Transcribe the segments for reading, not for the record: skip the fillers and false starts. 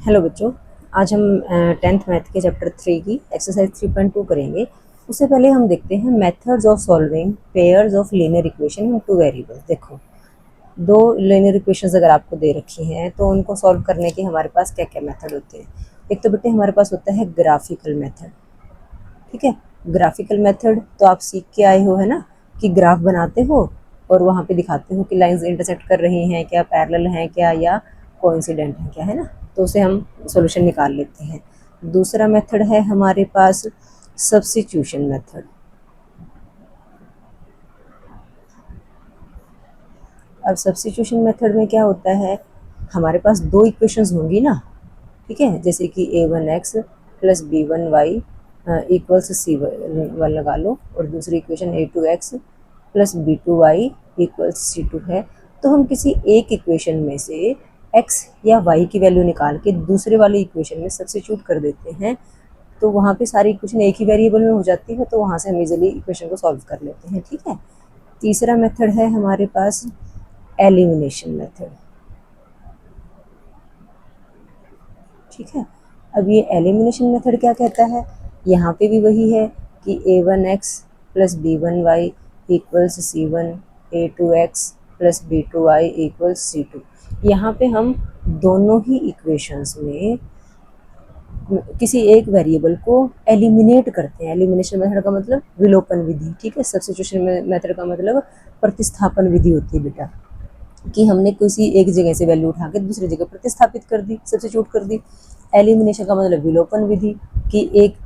Hello बच्चों, आज हम 10th मैथ के चैप्टर 3 की एक्सरसाइज 3.2 करेंगे। उससे पहले हम देखते हैं methods of solving pairs of linear equation in two variables. देखो, दो लीनियर इक्वेशंस अगर आपको दे रखी हैं तो उनको सॉल्व करने के हमारे पास क्या क्या मेथड होते हैं। एक तो बेटे हमारे पास होता है ग्राफिकल मेथड। ठीक है, ग्राफिकल मेथड तो आप सीख के आए हो, है ना, कि ग्राफ बनाते हो और वहाँ पे दिखाते हो कि लाइंस इंटरसेक्ट कर रही हैं क्या, पैरेलल हैं क्या, या कोइंसिडेंट है क्या, है ना। तो उसे हम सॉल्यूशन निकाल लेते हैं। दूसरा मेथड है हमारे पास सब्स्टिट्यूशन मेथड। अब सब्स्टिट्यूशन मेथड में क्या होता है, हमारे पास दो इक्वेशंस होंगी ना, ठीक है, जैसे कि a1x plus b1y equals c1 लगा लो, और दूसरी equation a2x plus b2y equals c2 है। तो हम किसी एक इक्वेशन में से x या y की वैल्यू निकाल के दूसरे वाली इक्वेशन में सब्स्टिट्यूट कर देते हैं, तो वहाँ पे सारी इक्वेशन एक ही वेरिएबल में हो जाती है, तो वहाँ से हम इजीली इक्वेशन को सॉल्व कर लेते हैं। ठीक है, तीसरा मेथड है हमारे पास एलिमिनेशन मेथड। ठीक है, अब ये एलिमिनेशन मेथड क्या कहता है, यहाँ पे भी वही है कि a1x plus b1y equals c1, a2x plus b2y equals c2। यहाँ पे हम दोनों ही इक्वेशंस में किसी एक वेरिएबल को एलिमिनेट करते हैं। एलिमिनेशन मेथड का मतलब विलोपन विधि। ठीक है, सब्स्टिट्यूशन मेथड का मतलब प्रतिस्थापन विधि होती है बेटा, कि हमने किसी एक जगह से वैल्यू उठा के दूसरी जगह प्रतिस्थापित कर दी, सब्स्टिट्यूट कर दी। एलिमिनेशन का मतलब विलोपन विधि, कि एक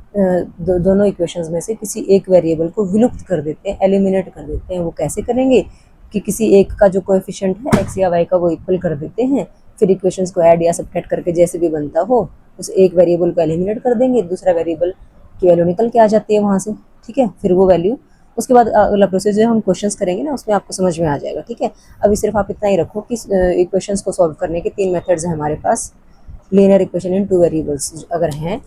दोनों इक्वेशंस में से किसी एक वेरिएबल को विलुप्त कर देते हैं, एलिमिनेट कर देते हैं। वो कैसे करेंगे कि किसी एक का जो कोएफिशिएंट है एक्स या वाई का वो इक्वल कर देते हैं, फिर इक्वेशंस को ऐड या सब्ट्रैक्ट करके जैसे भी बनता हो उस एक वेरिएबल को एलिमिनेट कर देंगे, दूसरा वेरिएबल की वैल्यू निकल के आ जाती है वहाँ से। ठीक है, फिर वो वैल्यू उसके बाद अगला प्रोसेस जो हम क्वेश्चंस करेंगे ना उसमें आपको समझ में आ जाएगा। ठीक है, अभी सिर्फ आप इतना ही रखो कि इक्वेशंस को सॉल्व करने के तीन मेथड्स हैं हमारे पास। Linear equation in two variables अगर हैं,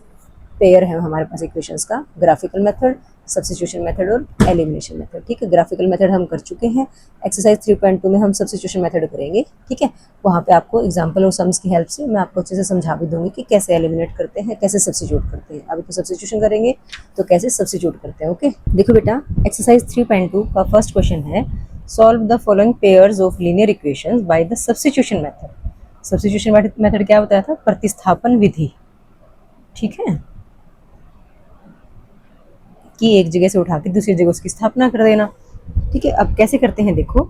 पेयर है हमारे पास इक्वेशंस का, ग्राफिकल मेथड, सब्स्टिट्यूशन मेथड और एलिमिनेशन मेथड। ठीक है, ग्राफिकल मेथड हम कर चुके हैं। एक्सरसाइज 3.2 में हम सब्स्टिट्यूशन मेथड करेंगे। ठीक है, वहाँ पे आपको एग्जांपल और सम्स की हेल्प से मैं आपको अच्छे से समझा भी दूंगी कि कैसे एलिमिनेट करते हैं, कैसे सब्स्टिट्यूट करते हैं। अभी तो सब्स्टिट्यूशन करेंगे तो कैसे सब्स्टिट्यूट करते हैं। ओके, देखो बेटा, एक्सरसाइज 3.2 का फर्स्ट क्वेश्चन है, solve the following pairs of linear equations by the substitution method. Substitution method क्या बताया था, प्रतिस्थापन विधि। ठीक है, कि एक जगह से उठा के दूसरी जगह उसकी स्थापना कर देना। ठीक है, अब कैसे करते हैं, देखो,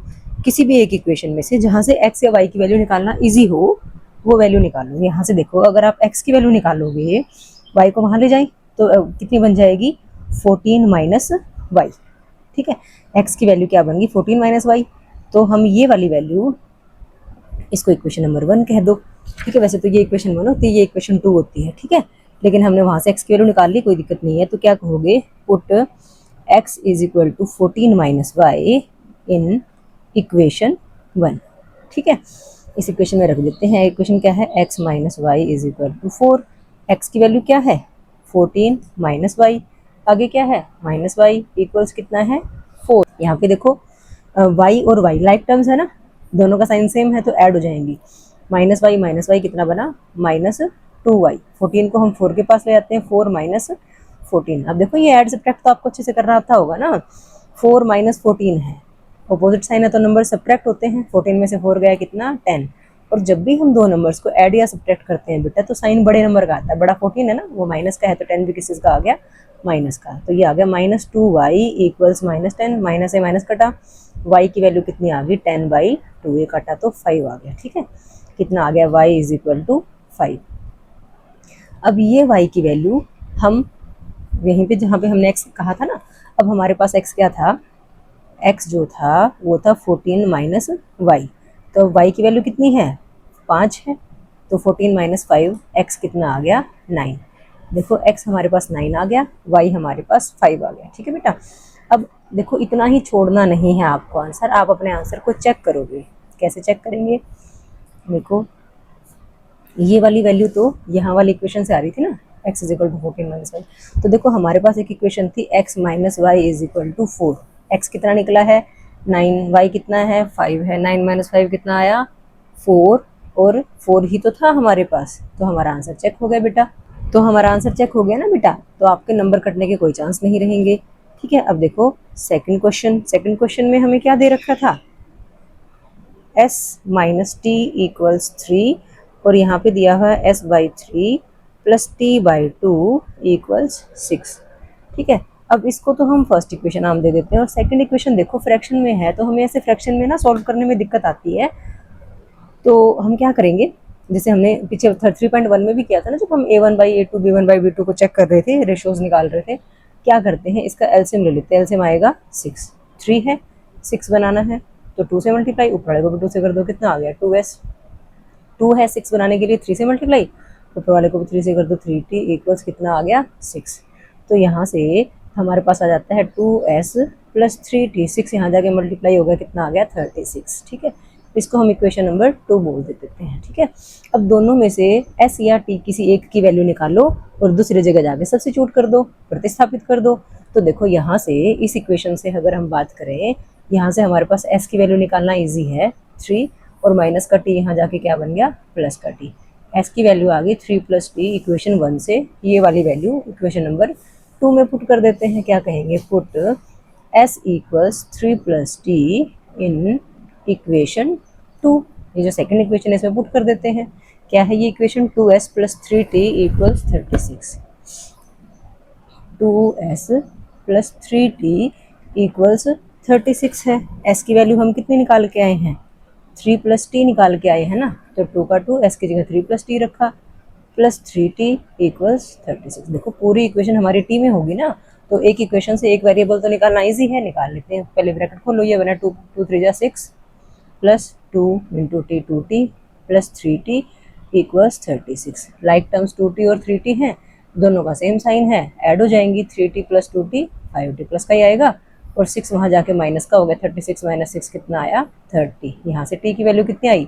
किसी भी एक इक्वेशन में से जहाँ से x या y की वैल्यू निकालना इजी हो वो वैल्यू निकालो। यहाँ से देखो, अगर आप x की वैल्यू निकालोगे, y को वहाँ ले जाए तो कितनी बन जाएगी, 14 माइनस वाई। ठीक है, x की वैल्यू क्या बन गई, 14 माइनस वाई। तो हम ये वाली वैल्यू, इसको इक्वेशन नंबर 1 कह दो। ठीक है, वैसे तो ये इक्वेशन 1 होती है, ये इक्वेशन 2 होती है। ठीक है, लेकिन हमने वहाँ से x की वैल्यू निकाल ली, कोई दिक्कत नहीं है। तो क्या कहोगे, put x is equal to 14 minus Y in equation 1। ठीक है, इस इक्वेशन में रख देते हैं। इक्वेशन क्या है, x minus y is equal to 4। X की वैल्यू क्या है, 14 माइनस वाई, आगे क्या है माइनस वाई, इक्वल्स कितना है 4। यहाँ पे देखो y और y लाइक टर्म्स है ना, दोनों का साइन सेम है तो ऐड हो जाएंगी। माइनस वाई कितना बना, माइनस 2y। 14 को हम 4 के पास ले जाते हैं, 4 माइनस 14। अब देखो ये ऐड सब्ट्रैक्ट तो आपको अच्छे से करना आता होगा ना। 4 माइनस 14 है, अपोजिट साइन है तो नंबर सब्ट्रैक्ट होते हैं। 14 में से 4 गया कितना, 10। और जब भी हम दो नंबर्स को ऐड या सब्ट्रैक्ट करते हैं बेटा तो साइन बड़े नंबर का आता है। बड़ा 14 है ना, वो माइनस का है, तो 10 भी किस का आ गया, माइनस का। तो ये आ गया minus 2y equals minus 10। Minus से माइनस कटा, y की वैल्यू कितनी आ गई, 10/2, ये कटा तो 5 आ गया। ठीक है, कितना आ गया, y इज इक्वल टू 5। अब ये y की वैल्यू हम यहीं पे जहाँ पे हमने x कहा था ना, अब हमारे पास x क्या था, x जो था वो था 14 माइनस वाई। तो y की वैल्यू कितनी है, 5 है। तो 14 माइनस 5, x कितना आ गया, 9। देखो x हमारे पास 9 आ गया, y हमारे पास 5 आ गया। ठीक है बेटा, अब देखो इतना ही छोड़ना नहीं है आपको आंसर, आप अपने आंसर को चेक करोगे। कैसे चेक करेंगे, देखो ये वाली वैल्यू तो यहाँ वाली इक्वेशन से आ रही थी ना, x is equal to 14 minus y. तो देखो हमारे पास एक इक्वेशन थी x minus y is equal to 4। x कितना निकला है 9, y कितना है 5 है, 9 माइनस 5 कितना आया 4, और 4 ही तो था हमारे पास, तो हमारा आंसर चेक हो गया बेटा। तो हमारा आंसर चेक हो गया ना बेटा, तो आपके नंबर कटने के कोई चांस नहीं रहेंगे। ठीक है, अब देखो सेकंड क्वेश्चन में हमें क्या दे रखा था, s माइनस टी इक्वल्स 3 और यहाँ पे दिया हुआ है s/3 प्लस t/2 इक्वल्स 6। ठीक है, अब इसको तो हम फर्स्ट इक्वेशन नाम दे देते हैं और सेकंड इक्वेशन देखो फ्रैक्शन में है, तो हमें ऐसे फ्रैक्शन में ना सॉल्व करने में दिक्कत आती है। तो हम क्या करेंगे, जैसे हमने पीछे 3.1 में भी किया था ना, जब हम a1/a2 b1/b2 को चेक कर रहे थे, रेशियोज निकाल रहे थे, क्या करते हैं इसका एलसीएम ले लेते हैं। एलसीएम आएगा 6, 3 है, 6 बनाना है तो 2 से मल्टीप्लाई, ऊपर वाले को भी 2 से कर दो, कितना आ गया 2s। 2 है 6 बनाने के लिए, 3 से मल्टीप्लाई, ऊपर वाले को भी 3 से कर दो, 3t इक्वल्स कितना आ गया 6। तो यहाँ से हमारे पास आ जाता है 2s प्लस 3t, 6 यहाँ जाके मल्टीप्लाई हो गया, कितना आ गया 36। ठीक है, इसको हम इक्वेशन नंबर 2 बोल देते हैं। ठीक है, अब दोनों में से s या t किसी एक की वैल्यू निकालो और दूसरी जगह जाके सब्स्टिट्यूट कर दो, प्रतिस्थापित कर दो। तो देखो यहाँ से इस इक्वेशन से अगर हम बात करें, यहाँ से हमारे पास s की वैल्यू निकालना ईजी है 3, और माइनस का t यहाँ जाके क्या बन गया प्लस का t। s की वैल्यू आ गई 3 प्लस टी इक्वेशन 1 से, ये वाली वैल्यू इक्वेशन नंबर 2 में पुट कर देते हैं। क्या कहेंगे, put s equals 3 plus T इन इक्वेशन 2। ये जो सेकंड इक्वेशन है इसमें पुट कर देते हैं। क्या है ये equation, 2s plus 3t equals 36। 2s plus 3t equals 36 है। s की वैल्यू हम कितनी निकाल के आए हैं, 3 प्लस टी निकाल के आए हैं ना, तो 2 का 2, s की जगह 3 प्लस टी रखा, प्लस 3t इक्वल्स 36। देखो पूरी इक्वेशन हमारी टी में होगी ना, तो एक इक्वेशन से एक वेरिएबल तो निकालना इजी है, निकाल लेते हैं। पहले ब्रैकेट खोलो, ये बना 2 2 3 6 plus 2 into T 2t plus 3t equals 36। Like terms 2t और 3t हैं, दोनों का सेम साइन है, ऐड हो जाएंगी, 3t plus 2t 5t plus का ही आएगा, और 6 वहाँ जाके माइनस का हो गया, 36 माइनस 6 कितना आया 30। यहाँ से t की वैल्यू कितनी आई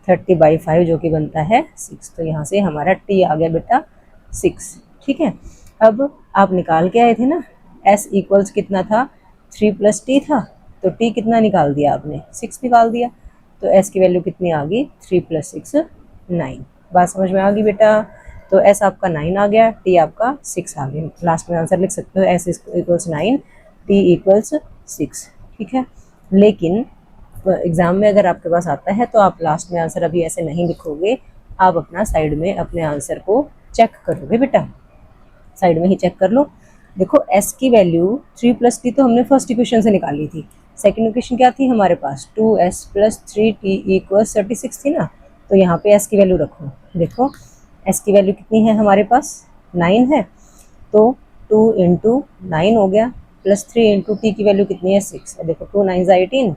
30/5 जो कि बनता है 6। तो यहाँ से हमारा t आ गया बेटा 6। ठीक है, अब आप निकाल के आए थे ना s इक्वल्स कितना था 3 प्लस टी था, तो t कितना निकाल दिया आपने 6 निकाल दिया, तो s की वैल्यू कितनी आ गई 3 प्लस 6 9। बात समझ में आ गई बेटा, तो s आपका 9 आ गया, t आपका 6 आ गया। लास्ट में आंसर लिख सकते हो s इक्वल्स 9 t इक्वल्स 6। ठीक है, लेकिन एग्जाम में अगर आपके पास आता है तो आप लास्ट में आंसर अभी ऐसे नहीं लिखोगे, आप अपना साइड में अपने आंसर को चेक करोगे बेटा, साइड में ही चेक कर लो। देखो s की वैल्यू 3 प्लस टी तो हमने फर्स्ट इक्वेशन से निकाली थी, सेकंड इक्वेशन क्या थी हमारे पास 2s प्लस 3t इक्वल्स 36 थी ना, तो यहाँ पे s की वैल्यू रखो। देखो s की वैल्यू कितनी है हमारे पास 9 है, तो 2 इंटू 9 हो गया, प्लस 3 इंटू टी की वैल्यू कितनी है 6। देखो 2 9 18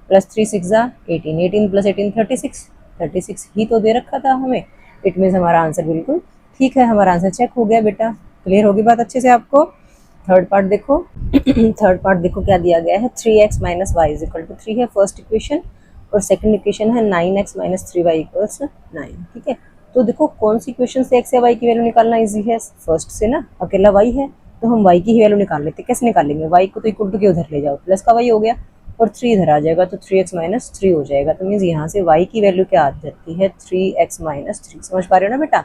प्लस 3 6 18, 18 प्लस 18 36, 36 ही तो दे रखा था हमें। इट मीन्स हमारा आंसर बिल्कुल ठीक है, हमारा आंसर चेक हो गया बेटा। क्लियर होगी बात अच्छे से आपको। थर्ड पार्ट देखो थर्ड पार्ट देखो क्या दिया गया है, 3x minus y is equal to 3 है फर्स्ट इक्वेशन, और सेकंड इक्वेशन है 9x माइनस 3y इक्वल्स 9। ठीक है, तो देखो कौन सी इक्वेशन से x या y की वैल्यू निकालना इजी है, फर्स्ट से ना, अकेला y है तो हम y की ही वैल्यू निकाल लेते। कैसे निकालेंगे, y को तो इक्वल टू के उधर ले जाओ, प्लस का y हो गया और 3 इधर आ जाएगा, तो 3x माइनस 3 हो जाएगा। तो मीन्स यहाँ से y की वैल्यू क्या आ जाती है 3x माइनस 3। समझ पा रहे हो ना बेटा,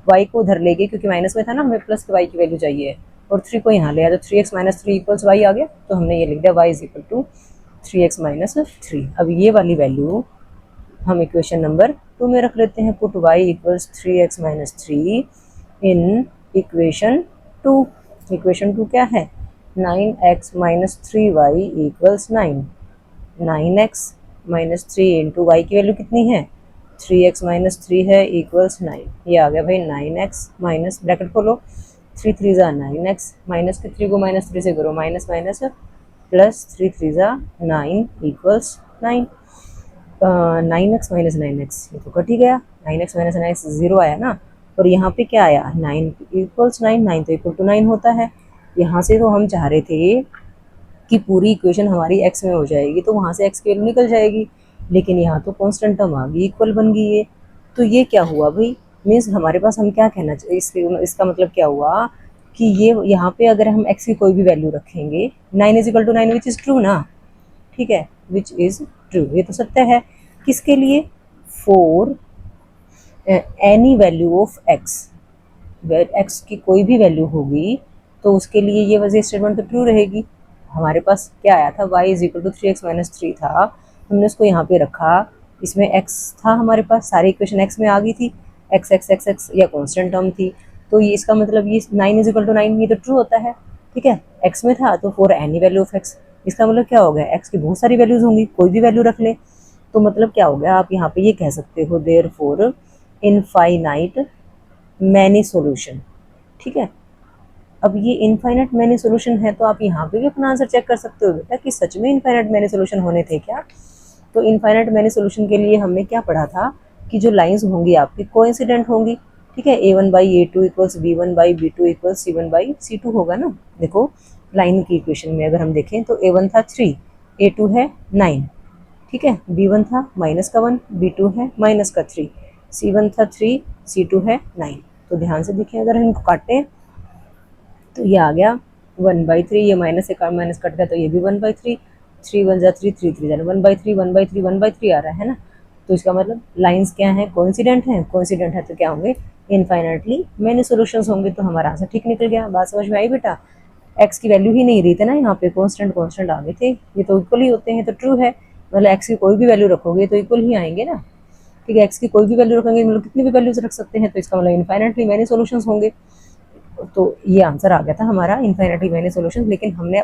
y को उधर ले गए क्योंकि माइनस में था ना, हमें प्लस के y की वैल्यू चाहिए, और 3 को यहाँ ले आया, तो 3x माइनस 3 इक्वल्स y आ गया, तो हमने ये लिख दिया y is equal to 3x minus 3। अब ये वाली वैल्यू हम इक्वेशन नंबर 2 में रख लेते हैं, put y equals 3x minus 3 in equation 2। Equation 2 क्या है 9x minus 3y equals 9। 9x minus 3 into y की वैल्यू कितनी है 3x माइनस 3 है इक्वल्स 9। ये आ गया भाई 9x माइनस, ब्रैकेट खोलो, 3 3 ज़ा 9x, माइनस के 3 को माइनस 3 से करो, माइनस माइनस प्लस 3 3 ज़ा 9 इक्वल्स 9। 9x माइनस 9x ये तो कट ही गया, 9x माइनस 9x 0 आया ना, और यहाँ पे क्या आया 9 इक्वल्स 9, 9 तो इक्वल टू 9 होता है। यहाँ से तो हम चाह रहे थे कि पूरी इक्वेशन हमारी x में हो जाएगी, तो वहाँ से x की वैल्यू निकल जाएगी, लेकिन यहाँ तो कांस्टेंट टर्म आ गई, इक्वल बन गई है। तो ये क्या हुआ भाई, मीन्स हमारे पास हम क्या कहना चाहिए, इसका मतलब क्या हुआ कि ये यहाँ पे अगर हम x की कोई भी वैल्यू रखेंगे 9 is equal to 9 which is true ना, ठीक है, विच इज़ ट्रू, ये तो सत्य है। किसके लिए 4 any value of x, x की कोई भी वैल्यू होगी तो उसके लिए ये वजह स्टेटमेंट तो ट्रू रहेगी। हमारे पास क्या आया था, y is equal to 3x minus 3 था, हमने उसको यहाँ पे रखा, इसमें x था हमारे पास, सारी इक्वेशन x में आ गई थी, x या कांस्टेंट टर्म थी, तो ये इसका मतलब ये 9 इज इक्वल टू 9 ये तो ट्रू होता है। ठीक है, x में था तो for any value of x, इसका मतलब क्या हो गया, x की बहुत सारी वैल्यूज होंगी, कोई भी वैल्यू रख ले, तो मतलब क्या हो गया, आप यहाँ पे ये कह सकते हो therefore infinite many solution. ठीक है, अब ये इनफाइनाइट मैनी सॉल्यूशन है तो आप यहाँ पे भी अपना आंसर चेक कर सकते हो बेटा कि सच में इनफाइनाइट मैनी सॉल्यूशन होने थे क्या। तो इनफाइनाइट मैनी सॉल्यूशन के लिए हमने क्या पढ़ा था कि जो लाइंस होंगी आपकी कोइंसिडेंट होंगी। ठीक है, a1 by a2 equals b1 by b2 equals c1 by c2 होगा ना। देखो लाइन की इक्वेशन में अगर हम देखें तो a1 था 3, a2 है 9, ठीक है, b1 था माइनस का 1, b2 है माइनस का 3, c1 था 3, c2 है 9। तो ध्यान से देखिए अगर हम इनको काटें तो ये आ गया 1/3, ये माइनस से माइनस कट गया तो ये भी 1/3, 3 1 जा 3, 3 3 जा 1/3, 1/3, 1/3 आ रहा है ना। तो इसका मतलब लाइंस क्या है, कोइंसिडेंट है, कोइंसिडेंट है तो क्या होंगे, इनफाइनाइटली मैनी सॉल्यूशंस होंगे। तो हमारा आंसर ठीक निकल गया। बात समझ में आई बेटा, एक्स की वैल्यू ही नहीं रही थी ना यहाँ पे, कांस्टेंट कांस्टेंट आ गए थे, ये तो इक्वल ही होते हैं तो ट्रू है, मतलब एक्स की कोई भी वैल्यू रखोगे तो इक्वल ही आएंगे ना। ठीक है, एक्स की कोई भी वैल्यू रखेंगे मतलब कितनी भी वैल्यूज रख सकते हैं, तो इसका मतलब इनफाइनाइटली मैनी सॉल्यूशंस होंगे। तो ये आंसर आ गया था हमारा इनफाइनाइटली मैनी सॉल्यूशंस। लेकिन हमने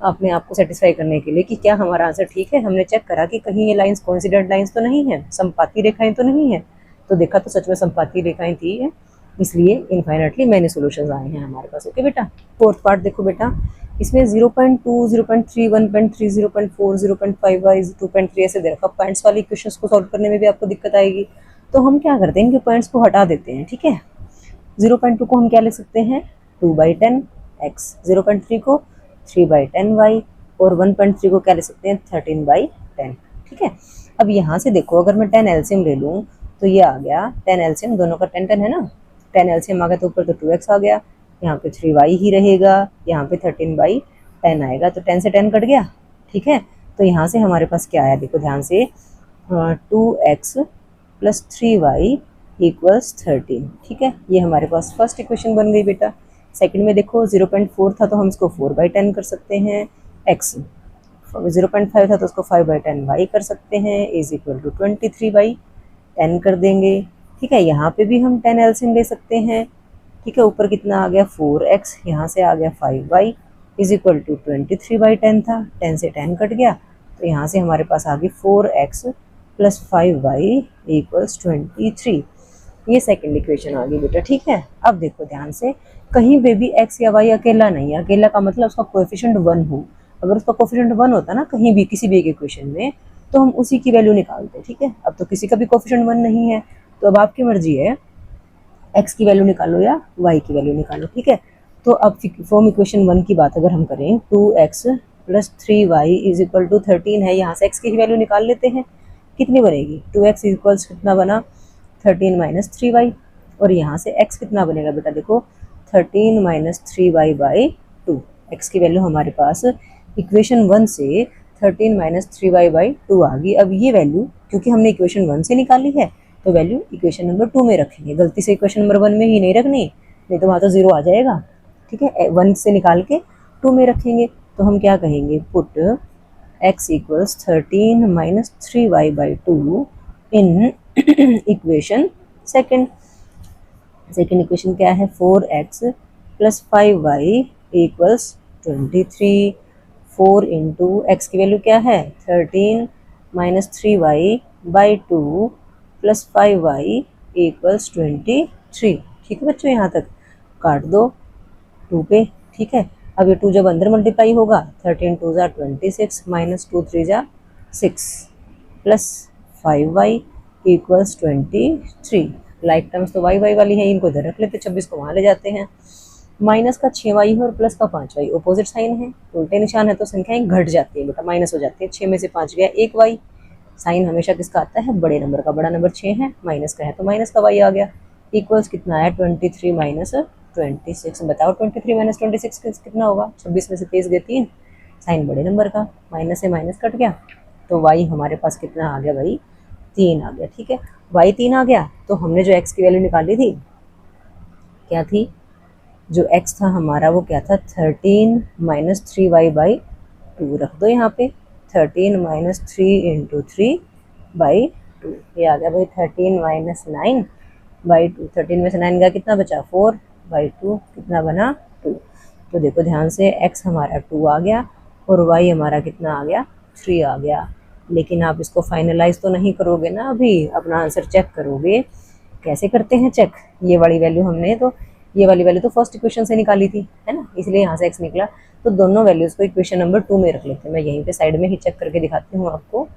अपने आप को सेटिस्फाई करने के लिए कि क्या हमारा आंसर ठीक है, हमने चेक करा कि कहीं ये लाइंस कोइंसिडेंट लाइंस तो नहीं है, संपाती रेखाएं तो नहीं है, तो देखा तो सच में संपाती रेखाएं थी है, इसलिए इनफाइनाइटली मैनी सॉल्यूशंस आए हैं हमारे पास। ओके बेटा, फोर्थ पार्ट देखो बेटा, इसमें 0.2, 0.3, 1.3, 0.4, 0.5, 2.3 ऐसे दे रखा। पॉइंट्स वाली क्वेश्चंस को सॉल्व करने में भी आपको दिक्कत आएगी, तो हम क्या करते हैं कि पॉइंट्स को हटा देते हैं। ठीक है, 0.2 को हम क्या लिख सकते हैं, 2/10 x, 0.3 को 3/10 y, और 1.3 को क्या लिख सकते हैं, 13/10। ठीक है, अब यहाँ से देखो अगर मैं 10 एलसीएम ले लूँ तो ये आ गया 10 एलसीएम, दोनों का 10 10 है ना, 10 एलसीएम आ गया तो ऊपर तो 2x आ गया, यहाँ पे 3y ही रहेगा, यहाँ पे 13/10 आएगा, तो 10 से 10 कट गया। ठीक है, तो यहाँ से हमारे पास क्या आया, देखो ध्यान से, 2x प्लस 3y इक्वल्स 13। ठीक है, ये हमारे पास फर्स्ट इक्वेशन बन गई बेटा। सेकंड में देखो 0.4 था तो हम इसको 4/10 कर सकते हैं, x 0.5 था तो उसको 5/10 y कर सकते हैं, इज इक्वल टू 23/10 कर देंगे। ठीक है, यहाँ पे भी हम 10 एलसीएम ले सकते हैं। ठीक है, ऊपर कितना आ गया 4x, यहाँ से आ गया 5y इज इक्वल टू 23/10 था, 10 से 10 कट गया, तो यहाँ से हमारे पास आ गई 4x प्लस 5y इक्वल्स 23। ये सेकंड इक्वेशन आ गई बेटा। ठीक है, अब देखो ध्यान से, कहीं पे भी x या y अकेला नहीं है, अकेला का मतलब उसका कोएफिशिएंट 1 हो, अगर उसका कोएफिशिएंट 1 होता ना कहीं भी किसी भी एक इक्वेशन में तो हम उसी की वैल्यू निकालते। ठीक है, अब तो किसी का भी कोएफिशिएंट 1 नहीं है, तो अब आपकी मर्जी है x की वैल्यू निकालो या y की वैल्यू निकालो। ठीक है, तो अब फ्रॉम इक्वेशन 1 की बात अगर हम करें, 2x plus 3y is equal to 13 है, यहाँ से x की वैल्यू निकाल लेते हैं, कितनी बनेगी, 2x इक्वल्स कितना बना 13 माइनस 3y, और यहाँ से x कितना बनेगा बेटा, देखो 13 माइनस 3y बाई 2, x की वैल्यू हमारे पास इक्वेशन 1 से 13 माइनस 3y बाई 2 आ गई। अब ये वैल्यू क्योंकि हमने इक्वेशन 1 से निकाली है तो वैल्यू इक्वेशन नंबर 2 में रखेंगे, गलती से इक्वेशन नंबर 1 में ही नहीं रखनी, नहीं तो वहाँ तो 0 आ जाएगा। ठीक है, 1 से निकाल के 2 में रखेंगे, तो हम क्या कहेंगे, put x equals 13 minus 3y by 2 in equation second. Second equation क्या है, 4x plus 5y equals 23। 4 into x की वैल्यू क्या है 13 minus 3y by 2 plus 5y equals 23। ठीक है बच्चों, यहाँ तक काट दो 2 पे। ठीक है, अब ये 2 जब अंदर मल्टीप्लाई होगा, 13 2 जा 26 माइनस 2 3 जा 6 plus 5y equals 23। Like terms तो वाई वाई वाली है, इनको इधर रख लेते, 26 को वहाँ ले जाते हैं। माइनस का 6y है और प्लस का 5y, अपोजिट साइन है, उल्टे निशान है तो संख्याएं घट जाती है बेटा, माइनस हो जाती है। 6 में से 5 गया 1y, साइन हमेशा किसका आता है, बड़े नंबर का, बड़ा नंबर 6 है, माइनस का है तो माइनस का y आ गया, इक्वल्स कितना आया 23 माइनस 26। बताओ 23 माइनस 26 कितना होगा, 26 में से 23 गए 3, साइन बड़े नंबर का, माइनस से माइनस कट गया, तो y हमारे पास कितना आ गया भाई 3 आ गया। ठीक है, y 3 आ गया तो हमने जो x की वैल्यू निकाली थी क्या थी, जो x था हमारा वो क्या था 13 माइनस 3y/2 रख दो यहाँ पे, 13 माइनस 3 इंटू 3/2 ये आ गया भाई 13 माइनस 9/2। 13 में से 9 गया कितना बचा 4/2 कितना बना 2। तो देखो ध्यान से x हमारा 2 आ गया और y हमारा कितना आ गया 3 आ गया। लेकिन आप इसको फाइनलाइज तो नहीं करोगे ना, अभी अपना आंसर चेक करोगे। कैसे करते हैं चेक, ये वाली वैल्यू हमने तो ये वाली वैल्यू तो फर्स्ट इक्वेशन से निकाली थी है ना, इसलिए यहाँ से x निकला। तो दोनों वैल्यूज को इक्वेशन नंबर 2 में रख लेते हैं। मैं यहीं पे साइड में ही चेक करके दिखाती हूँ आपको।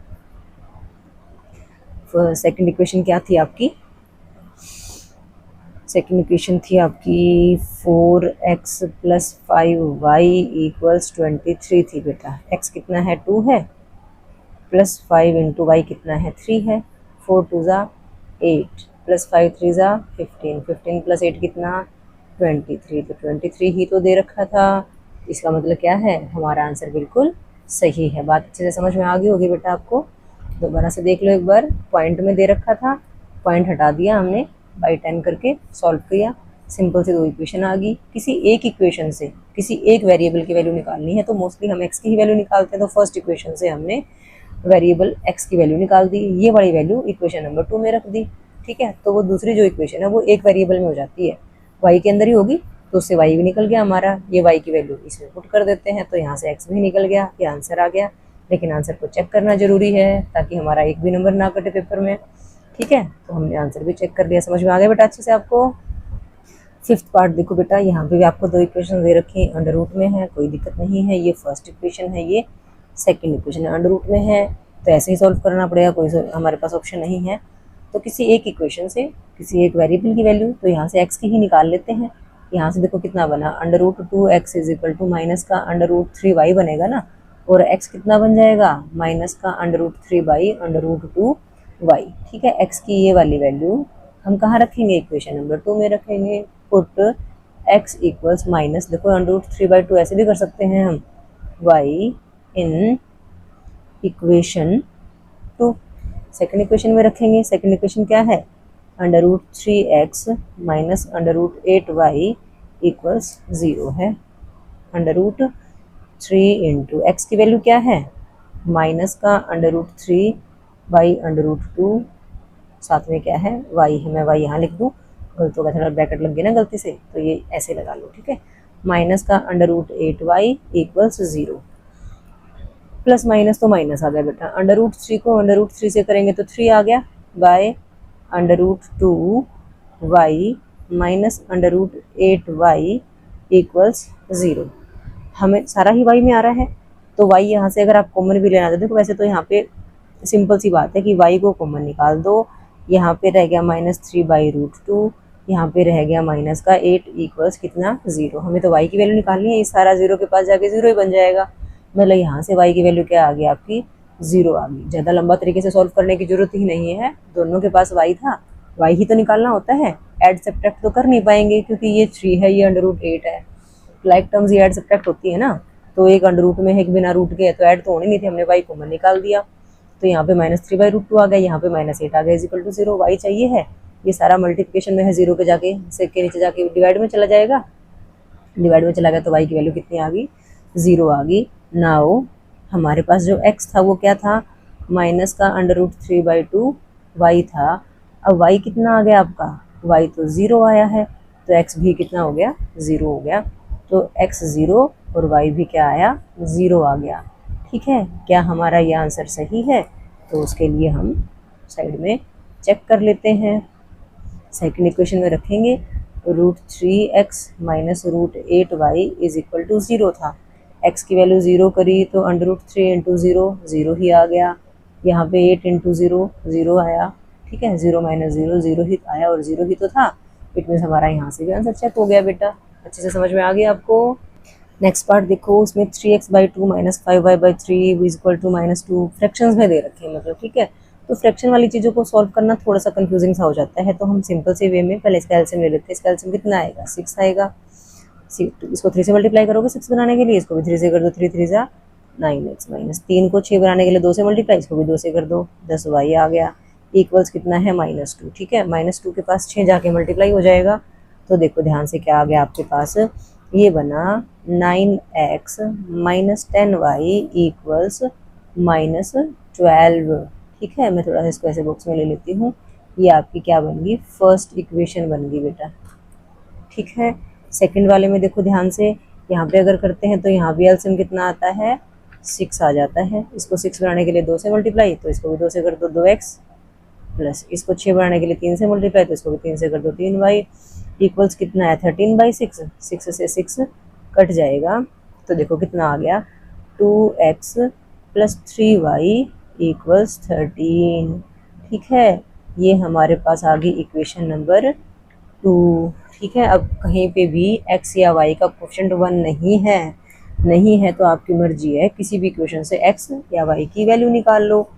सेकंड इक्वेशन क्या थी आपकी, सेकंड इक्वेशन थी आपकी 4x प्लस 5y इक्वल्स 23 थी बेटा। x कितना है 2 है, प्लस 5 इंटू वाई कितना है 3 है, 4 2 ज़ा 8 प्लस 5 3 ज़ा 15, 15 प्लस 8 कितना 23। तो 23 ही तो दे रखा था, इसका मतलब क्या है हमारा आंसर बिल्कुल सही है। बात अच्छे से समझ में आ गई होगी बेटा आपको। दोबारा से देख लो एक बार, पॉइंट में दे रखा था, पॉइंट हटा दिया हमने, बाई 10 करके सॉल्व किया, सिंपल से 2 इक्वेशन आ गई। किसी एक इक्वेशन से किसी एक वेरिएबल की वैल्यू निकालनी है तो मोस्टली हम x की ही वैल्यू निकालते हैं। तो फर्स्ट इक्वेशन से हमने वेरिएबल x की वैल्यू निकाल दी, ये वाली वैल्यू इक्वेशन नंबर 2 में रख दी। ठीक है, तो वो दूसरी जो इक्वेशन है वो एक वेरिएबल में हो जाती है, y के अंदर ही होगी, तो उससे y भी निकल गया हमारा। ये y की वैल्यू इसमें पुट कर देते हैं तो यहाँ से x भी निकल गया, ये आंसर आ गया। लेकिन आंसर को चेक करना जरूरी है ताकि हमारा एक भी नंबर ना कटे पेपर में। ठीक है, तो हमने आंसर भी चेक कर लिया। समझ में आ गया बेटा अच्छे से आपको। फिफ्थ पार्ट देखो बेटा, यहाँ पे भी आपको 2 इक्वेशन दे रखी हैं, अंडर रूट में है, कोई दिक्कत नहीं है। ये फर्स्ट इक्वेशन है, ये सेकंड इक्वेशन है, अंडर रूट में है तो ऐसे ही सॉल्व करना पड़ेगा, कोई हमारे पास ऑप्शन नहीं है। तो किसी एक इक्वेशन से किसी एक वेरिएबल की वैल्यू, तो यहाँ से x की ही निकाल लेते हैं। यहाँ से देखो कितना बना, under root 2x is equal to minus का अंडर रूट 3y बनेगा ना, और x कितना बन जाएगा माइनस का अंडर रूट 3/√2y। ठीक है, x की ये वाली वैल्यू हम कहाँ रखेंगे, इक्वेशन नंबर 2 में रखेंगे। पुट x इक्वल्स माइनस, देखो अंडर रूट 3/2 ऐसे भी कर सकते हैं हम, y in equation 2 second equation में रखेंगे। सेकेंड इक्वेशन क्या है, under root 3x minus under root 8y equals 0 है। अंडर रूट 3 इंटू एक्स की वैल्यू क्या है माइनस का अंडर रूट 3/√2, साथ में क्या है y है, मैं y यहाँ लिख दूँ, गलत होगा थोड़ा, ब्रैकेट लग गया ना गलती से, तो ये ऐसे लगा लो। ठीक है, माइनस का under root 8y equals 0, plus minus तो माइनस आ गया बेटा, अंडर रूट 3 को अंडर रूट 3 से करेंगे तो 3 आ गया, by under root 2y minus under root 8y equals 0। हमें सारा ही y में आ रहा है, तो y यहाँ से अगर आप कॉमन भी लेना, देखो वैसे तो यहाँ पे सिंपल सी बात है कि y को कॉमन निकाल दो। यहाँ पे रह गया -3/√2, यहाँ पे रह गया माइनस का 8 इक्वल्स कितना 0। हमें तो y की वैल्यू निकालनी है, ये सारा 0 के पास जाके 0 ही बन जाएगा। मतलब यहाँ से y की वैल्यू क्या आ गई आपकी 0 आ गई। ज़्यादा लंबा तरीके से सॉल्व करने की जरूरत ही नहीं है, दोनों के पास y था, y ही तो निकालना होता है, ऐड सब्ट्रैक्ट तो कर नहीं पाएंगे क्योंकि ये 3 है, ये अंडर रूट 8 है। लाइक टर्म्स ये ऐड सब्ट्रैक्ट होती है ना, तो एक अंडर रूट में है, एक बिना रूट के है, तो ऐड तो होनी नहीं थी, हमने y कॉमन निकाल दिया। तो यहाँ पे -3/√2 आ गया, यहाँ पे -8 आ गया, इज इक्वल टू 0। y चाहिए है, ये सारा मल्टीप्लिकेशन में है, 0 के जाके से के नीचे जाके डिवाइड में चला जाएगा, डिवाइड में चला गया तो y की वैल्यू कितनी आ गई 0 आ गई। नाउ हमारे पास जो x था वो क्या था, माइनस का अंडर रूट 3/2 y था। अब y कितना आ गया आपका, y तो 0 आया है, तो x भी कितना हो गया 0 हो गया, तो x 0 और y भी क्या आया 0 आ गया। ठीक है, क्या हमारा ये आंसर सही है, तो उसके लिए हम साइड में चेक कर लेते हैं। सेकंड इक्वेशन में रखेंगे √3x minus √8y is equal to 0 था, x की वैल्यू 0 करी तो अंडर रूट 3 इंटू 0 0 ही आ गया, यहाँ पे 8 इंटू 0 0 आया। ठीक है, 0 माइनस 0 0 ही आया और 0 ही तो था, इट मीन्स हमारा यहाँ से भी आंसर चेक हो गया बेटा। अच्छे से समझ में आ गया आपको। नेक्स्ट पार्ट देखो, उसमें 3x/2 minus 5y/3 is equal to -2 fractions में दे रखे हैं, मतलब ठीक है। तो फ्रैक्शन वाली चीज़ों को सॉल्व करना थोड़ा सा कंफ्यूजिंग सा हो जाता है, तो हम सिंपल से वे में पहले इसका एलसीएम ले लेते हैं। इसका एलसीएम कितना आएगा 6 आएगा, इसको 3 से मल्टीप्लाई करोगे 6 बनाने के लिए, इसको भी 3 से कर दो, 3 3 जा 9x माइनस 3 को 6 बनाने के लिए 2 से मल्टीप्लाई, इसको भी 2 से कर दो, 10y आ गया। इक्वल्स कितना है -2। ठीक है, -2 के पास 6 जाके मल्टीप्लाई हो जाएगा। तो देखो ध्यान से क्या आ गया आपके पास, ये बना 9x - 10y इक्वल्स -12। ठीक है, मैं थोड़ा सा इसको ऐसे बॉक्स में ले लेती हूँ। ये आपकी क्या बन गई, फर्स्ट इक्वेशन बन गई बेटा। ठीक है, सेकंड वाले में देखो ध्यान से, यहाँ पे अगर करते हैं तो यहाँ भी एलसीएम कितना आता है, 6 आ जाता है। इसको 6 बनाने के लिए 2 से मल्टीप्लाई, तो इसको भी 2 से कर दो 2x, प्लस इसको 6 बनाने के लिए 3 से मल्टीप्लाई, तो इसको भी 3 से कर दो 3y इक्वल्स कितना है 13/6। 6 से 6 कट जाएगा, तो देखो कितना आ गया 2x + 3y इक्वल्स 13। ठीक है, ये हमारे पास आ गई इक्वेशन नंबर 2। ठीक है, अब कहीं पे भी x या y का कोएफिशिएंट 1 नहीं है तो आपकी मर्जी है, किसी भी इक्वेशन से x या y की वैल्यू निकाल लो।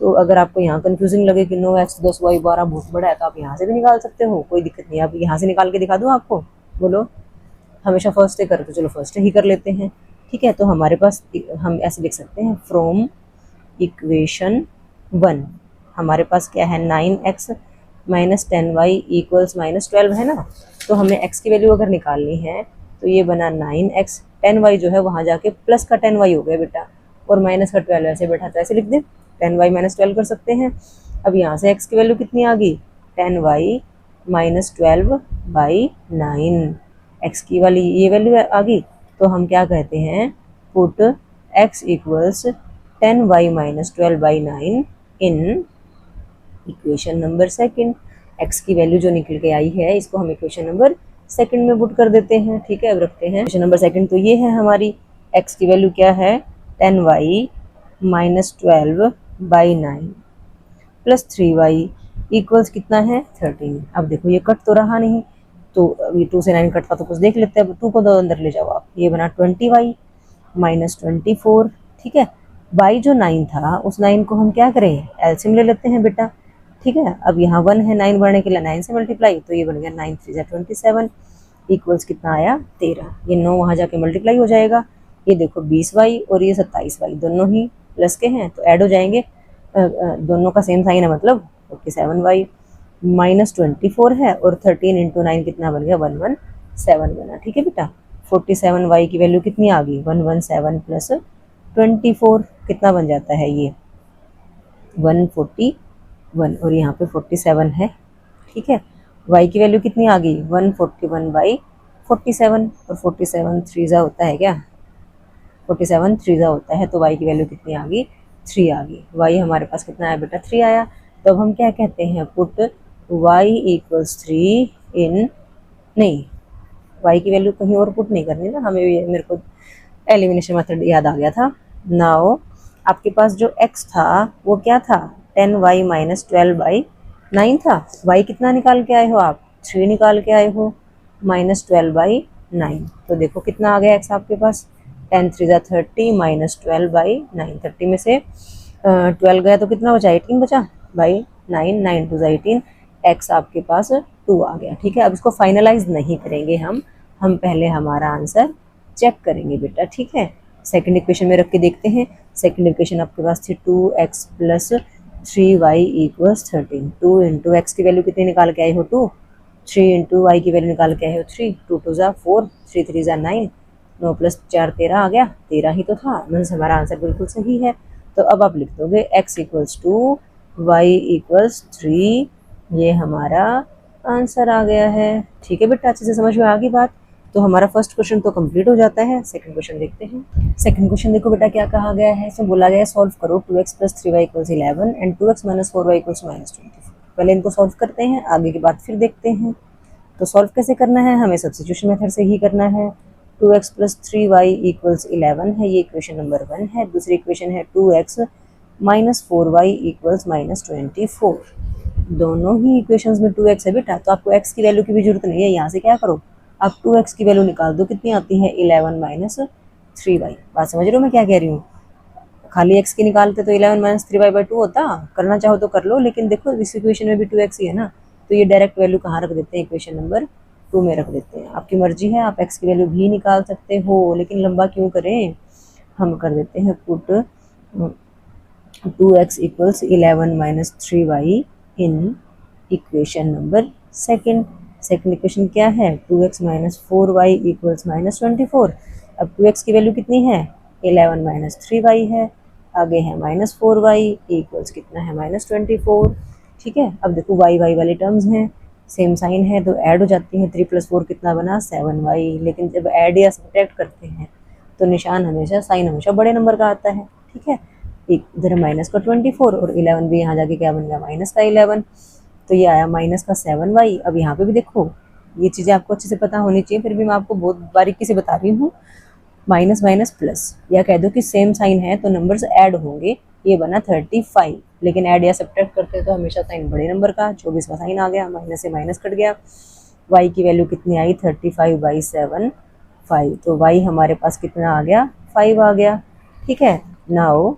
तो अगर आपको यहाँ कंफ्यूजिंग लगे कि 9x 10y 12 बहुत बड़ा है, तो आप यहाँ से भी निकाल सकते हो, कोई दिक्कत नहीं। आप यहाँ से निकाल के दिखा दूँ आपको, बोलो। हमेशा फर्स्ट डे करो तो चलो फर्स्ट डे ही कर लेते हैं। ठीक है, तो हमारे पास हम ऐसे लिख सकते हैं, फ्रॉम इक्वेशन 1 हमारे पास क्या है 9x - 10y इक्वल्स -12 है ना। तो हमें x की वैल्यू अगर निकालनी है तो ये बना 9x, 10y जो है वहाँ जाके प्लस का 10y हो गया बेटा, और माइनस का 12 ऐसे बैठा, तो ऐसे लिख दे 10y - 12 कर सकते हैं। अब यहाँ से x की वैल्यू कितनी आ गई, 10y - 12/9। x की वाली ये वैल्यू आ गई, तो हम क्या कहते हैं, पुट x इक्वल्स 10y - 12/9 इन इक्वेशन नंबर सेकंड। x की वैल्यू जो निकल के आई है, इसको हम इक्वेशन नंबर सेकंड में पुट कर देते हैं। ठीक है, अब रखते हैं इक्वेशन नंबर सेकंड। तो ये है हमारी x की वैल्यू क्या है 10y - 12/9 प्लस 3y इक्वल्स कितना है 13। अब देखो ये कट तो रहा नहीं, तो ये 2 से 9 कटता तो कुछ देख लेते हैं। अब 2 को दो अंदर ले जाओ आप, ये बना 20y - 24। ठीक है, y जो 9 था उस 9 को हम क्या करें, एलसीएम ले लेते हैं बेटा। ठीक है, अब यहाँ 1 है, 9 बढ़ने के लिए 9 से मल्टीप्लाई, तो ये बन गया 9 3 27 इक्वल्स कितना आया 13। ये 9 वहाँ जाके मल्टीप्लाई हो जाएगा। ये देखो 20y और ये 27y दोनों ही प्लस के हैं, तो ऐड हो जाएंगे, दोनों का सेम साइन है, मतलब 47y -24 है, और 13 × 9 कितना बन गया 117 बना। ठीक है बेटा, 47y की वैल्यू कितनी आ गई 117 प्लस 24 कितना बन जाता है ये 141, और यहाँ पे 47 है। ठीक है, y की वैल्यू कितनी आ गई 141/47, और 47 3 होता है क्या, 47 3 होता है, तो y की वैल्यू कितनी आ गई 3 आ गई। y हमारे पास कितना आया बेटा 3 आया। तो अब हम क्या कहते हैं, पुट y इक्वल्स 3 इन, नहीं y की वैल्यू कहीं और पुट नहीं करनी ना हमें, मेरे को एलिमिनेशन मेथड याद आ गया था। नाउ आपके पास जो x था वो क्या था 10y - 12/9 था। y कितना निकाल के आए हो आप 3 निकाल के आए हो -12/9। तो देखो कितना आ गया x आपके पास 10 3 30 -12/9। 30 में से 12 गया तो कितना बचा 18 बचा बाई 9, 9 2 18, x आपके पास 2 आ गया। ठीक है, अब इसको फाइनलाइज नहीं करेंगे हम पहले हमारा आंसर चेक करेंगे बेटा। ठीक है, सेकंड इक्वेशन में रख के देखते हैं। सेकंड इक्वेशन आपके पास थी 2x + 3y इक्वल्स 13। 2 × x की वैल्यू कितनी निकाल के आए हो 2, 3 × y की वैल्यू निकाल के आए हो 3, 2 2 4, 3 3 9, 9 + 4 13 आ गया, 13 ही तो था, मीन्स हमारा आंसर बिल्कुल सही है। तो अब आप लिख दोगे x इक्वल्स 2 y इक्वल्स 3, ये हमारा आंसर आ गया है। ठीक है बेटा, अच्छे से समझ में आ गई बात। तो हमारा फर्स्ट क्वेश्चन तो कंप्लीट हो जाता है। सेकंड क्वेश्चन देखते हैं। सेकंड क्वेश्चन देखो बेटा क्या कहा गया है, इसमें बोला गया है सॉल्व करो 2x + 3y = 11 and 2x - 4y = -24। पहले इनको सॉल्व करते हैं, आगे की बात फिर देखते हैं। तो सॉल्व कैसे करना है, हमें सब्स्टिट्यूशन मेथड से ही करना है। 2x + 3y = 11 है, ये इक्वेशन नंबर 1 है। दूसरी इक्वेशन है 2x - 4y = -24। दोनों ही इक्वेशंस में 2x है बेटा, तो आपको x की वैल्यू की भी जरूरत नहीं है। यहाँ से क्या करो, आप 2x की वैल्यू निकाल दो, कितनी आती है 11 - 3y। बात समझ रहे हो मैं क्या कह रही हूँ, खाली x की निकालते तो 11 - 3y/2 होता। करना चाहो तो कर लो, लेकिन देखो इस इक्वेशन में भी 2x ही है ना, तो ये डायरेक्ट वैल्यू कहाँ रख देते हैं, इक्वेशन नंबर 2 में रख देते हैं। आपकी मर्जी है, आप x की वैल्यू भी निकाल सकते हो, लेकिन लंबा क्यों करें, हम कर देते हैं पुट 2x = 11 - 3y इन equation number second. Second equation क्या है, 2x minus 4y equals minus 24। अब 2x की वैल्यू कितनी है, 11 माइनस 3y है, आगे है माइनस 4y इक्वल्स कितना है, माइनस 24। ठीक है, अब देखो y y वाले टर्म्स हैं, सेम साइन है तो ऐड हो जाती है। 3 + 4 कितना बना, 7y। लेकिन जब ऐड या सब्ट्रैक्ट करते हैं तो निशान हमेशा, साइन हमेशा बड़े नंबर का आता है। ठीक है, एक इधर माइनस का 24 और 11 भी यहाँ जाके क्या बन गया, माइनस का 11। तो ये आया माइनस का 7y। अब यहाँ पे भी देखो, ये चीज़ें आपको अच्छे से पता होनी चाहिए, फिर भी मैं आपको बहुत बारीकी से बता रही हूँ। माइनस माइनस प्लस, या कह दो कि सेम साइन है तो नंबर्स ऐड होंगे। ये बना 35, लेकिन ऐड या सब्ट्रैक्ट करते हैं तो हमेशा साइन बड़े नंबर का। 24 का साइन आ गया, माइनस से माइनस कट गया। y की वैल्यू कितनी आई, 35/7 5। तो y हमारे पास कितना आ गया, 5 आ गया। ठीक है, नाउ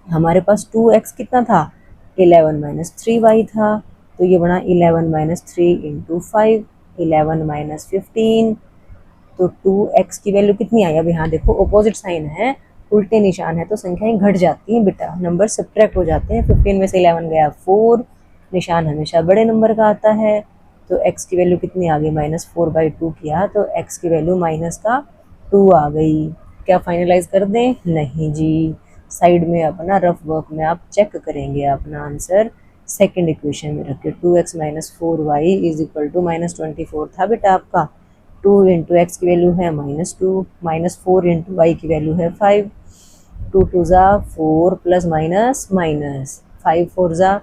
हमारे पास 2x कितना था, 11 माइनस 3y था। तो ये बना 11 माइनस 3 इंटू 5, 11 माइनस 15। तो 2x की वैल्यू कितनी आई, अब यहाँ देखो अपोजिट साइन है, उल्टे निशान है तो संख्याएं घट जाती हैं बेटा, नंबर सब्ट्रैक्ट हो जाते हैं। 15 में से 11 गया 4, निशान हमेशा बड़े नंबर का आता है। तो x की वैल्यू कितनी आ गई, -4/2 किया तो x की वैल्यू माइनस का 2 आ गई। क्या फाइनलाइज कर दें, नहीं जी, साइड में अपना रफ वर्क में आप चेक करेंगे अपना आंसर सेकंड इक्वेशन में रख के। 2x minus 4y is equal to -24 था बेटा आपका। 2 इंटू एक्स की वैल्यू है -2, -4 इंटू वाई की वैल्यू है 5। 2 2 ज़ा 4 प्लस माइनस माइनस, 5 4 ज़ा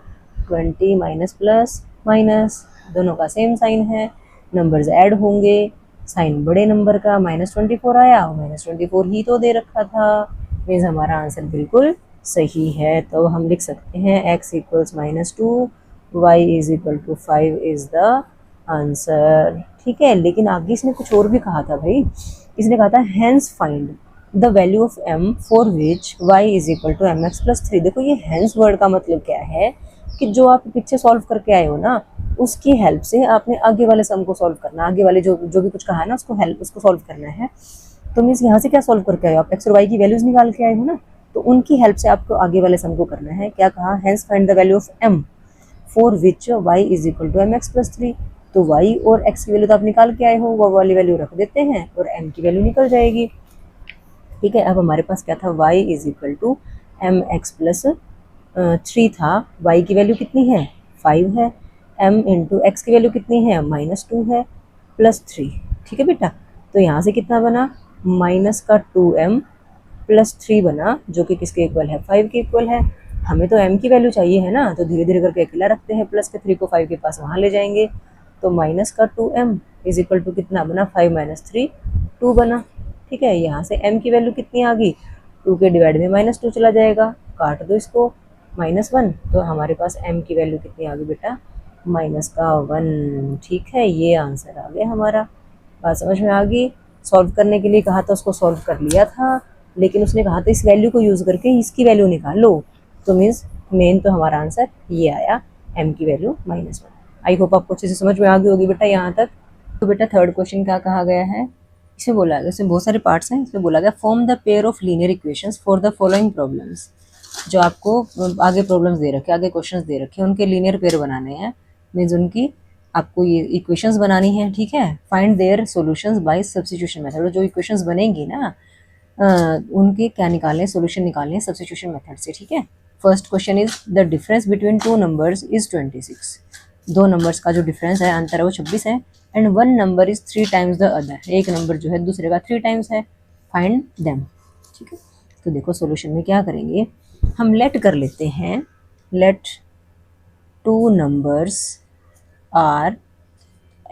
20 माइनस प्लस माइनस, दोनों का सेम साइन है, नंबर्स ऐड होंगे, साइन बड़े नंबर का, -24 आया, -24 ही तो दे रखा था, मीन्स हमारा आंसर बिल्कुल सही है। तो हम लिख सकते हैं x equals -2, y is equal to 5 is the answer. ठीक है, लेकिन आगे इसने कुछ और भी कहा था भाई, इसने कहा था hence find the value of m for which y is equal to mx plus 3। देखो ये हैंस वर्ड का मतलब क्या है कि जो आप पीछे सॉल्व करके आए हो ना, उसकी हेल्प से आपने आगे वाले सम को सॉल्व करना, आगे वाले जो भी कुछ कहा है ना उसको सॉल्व करना है। तो मीन्स यहाँ से क्या सॉल्व करके आए हो आप, एक्स और वाई की वैल्यूज निकाल के आए हो ना, तो उनकी हेल्प से आपको आगे वाले सम को करना है। क्या कहा, hence find the value of m for which y is equal to mx plus 3। तो y और x की वैल्यू तो आप निकाल के आए हो, वो वाली वैल्यू रख देते हैं और m की वैल्यू निकल जाएगी। ठीक है, अब हमारे पास क्या था, y is equal to mx plus 3 था, y की वैल्यू कितनी है, 5 है, m इंटू एक्स की वैल्यू कितनी है, -2 है, प्लस 3। ठीक है बेटा, तो यहाँ से कितना बना, माइनस का 2m प्लस 3 बना, जो कि किसके इक्वल है, 5 के इक्वल है। हमें तो m की वैल्यू चाहिए है ना, तो धीरे धीरे करके अकेला रखते हैं, प्लस के 3 को 5 के पास वहाँ ले जाएंगे। तो माइनस का 2m इज इक्वल टू कितना बना, 5 माइनस 3 2 बना। ठीक है, यहाँ से m की वैल्यू कितनी आ गई, 2 के डिवाइड में -2 चला जाएगा, काट दो इसको, -1। तो हमारे पास m की वैल्यू कितनी आ गई बेटा, -1। ठीक है, ये आंसर आ गया हमारा। बात समझ में आ गई। सॉल्व करने के लिए कहा था, उसको सॉल्व कर लिया था, लेकिन उसने कहा था इस वैल्यू को यूज़ करके इसकी वैल्यू निकाल लो। तो मीन्स मेन तो हमारा आंसर ये आया, m की वैल्यू -1। आई होप आपको अच्छे से समझ में आ गई होगी बेटा यहाँ तक। तो बेटा थर्ड क्वेश्चन क्या कहा गया है, इसमें बोला गया, इसमें बहुत सारे पार्ट्स हैं, इसमें बोला गया form the pair of linear equations for the following problems. जो आपको आगे प्रॉब्लम्स दे रखे, आगे क्वेश्चंस दे रखे, उनके लीनियर पेयर बनाने हैं, मीन्स उनकी आपको ये इक्वेशंस बनानी है। ठीक है, find their solutions by substitution method. जो इक्वेशंस बनेंगी ना उनके क्या निकालें, सॉल्यूशन निकालें सब्स्टिट्यूशन मेथड से। ठीक है, first question is the difference between two numbers is 26। दो नंबर्स का जो डिफरेंस है, अंतर है, वो 26 है। And one number is 3 times the other, एक नंबर जो है दूसरे का 3 टाइम्स है, फाइंड देम। ठीक है, तो देखो सॉल्यूशन में क्या करेंगे, हम लेट कर लेते हैं, let two numbers are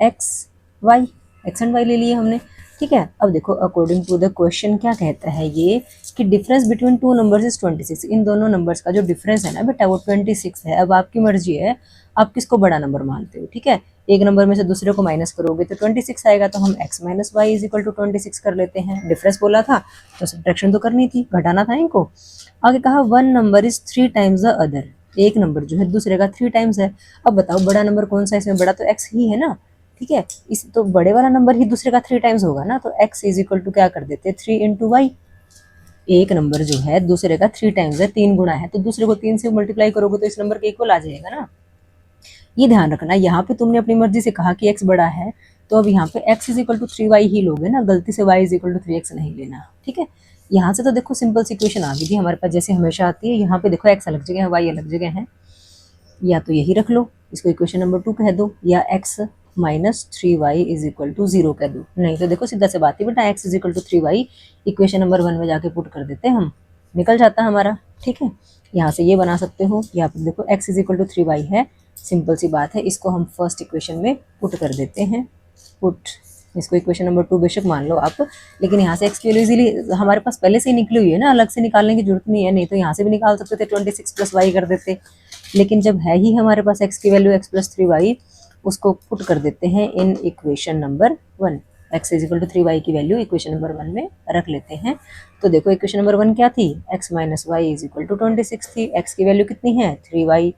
x y, x and y ले लिए हमने। ठीक है, अब देखो अकॉर्डिंग टू द क्वेश्चन क्या कहता है ये, कि difference between two numbers is 26। इन दोनों नंबर्स का जो डिफरेंस है ना बेटा वो 26 है। अब आपकी मर्जी है, आप किसको बड़ा नंबर मानते हो। ठीक है, एक नंबर में से दूसरे को माइनस करोगे तो 26 आएगा, तो हम x minus y is equal to 26 कर लेते हैं। डिफरेंस बोला था तो सब्ट्रैक्शन तो करनी थी, घटाना था इनको। आगे कहा one number is 3 times the other, एक नंबर जो है दूसरे का 3 टाइम्स है। अब बताओ बड़ा नंबर कौन सा है, इसमें बड़ा तो x ही है ना। ठीक है, इस तो बड़े वाला नंबर ही दूसरे का 3 टाइम्स होगा ना, तो x इज इक्वल टू क्या कर देते हैं, 3 इंटू वाई। एक नंबर जो है दूसरे का 3 टाइम्स है, 3 गुना है, तो दूसरे को 3 से मल्टीप्लाई करोगे तो इस नंबर के इक्वल आ जाएगा ना। ये ध्यान रखना, यहाँ पे तुमने अपनी मर्जी से कहा कि x बड़ा है, तो अब यहाँ पे x is equal to 3y ही लोगे ना, गलती से y is equal to 3x नहीं लेना, ठीक है। यहाँ से तो देखो सिंपल सी इक्वेशन आ गई थी हमारे पास, जैसे हमेशा आती है। यहाँ पे देखो x अलग जगह है, y अलग जगह है, या तो यही रख लो, इसको इक्वेशन नंबर 2 कह दो, या x minus 3y is equal to 0 कह दो। नहीं तो देखो सीधा से बात है बेटा, x is equal to 3y equation number 1 में जाके पुट कर देते हैं हम, निकल जाता हमारा, ठीक है। यहाँ से ये बना सकते हो, यहाँ पर देखो x is equal to 3y है, सिंपल सी बात है, इसको हम फर्स्ट इक्वेशन में पुट कर देते हैं, पुट, इसको इक्वेशन नंबर 2 बेशक मान लो आप, लेकिन यहाँ से x की वैल्यू इजीली हमारे पास पहले से ही निकली हुई है ना, अलग से निकालने की जरूरत नहीं है, नहीं तो यहाँ से भी निकाल सकते थे 26 प्लस वाई कर देते, लेकिन जब है ही हमारे पास x की वैल्यू x प्लस 3y, उसको पुट कर देते हैं in equation number 1, x is equal to 3y की वैल्यू इक्वेशन नंबर 1 में रख लेते हैं। तो देखो इक्वेशन नंबर 1 क्या थी, x minus y is equal to 26 थी, x की वैल्यू कितनी है 3y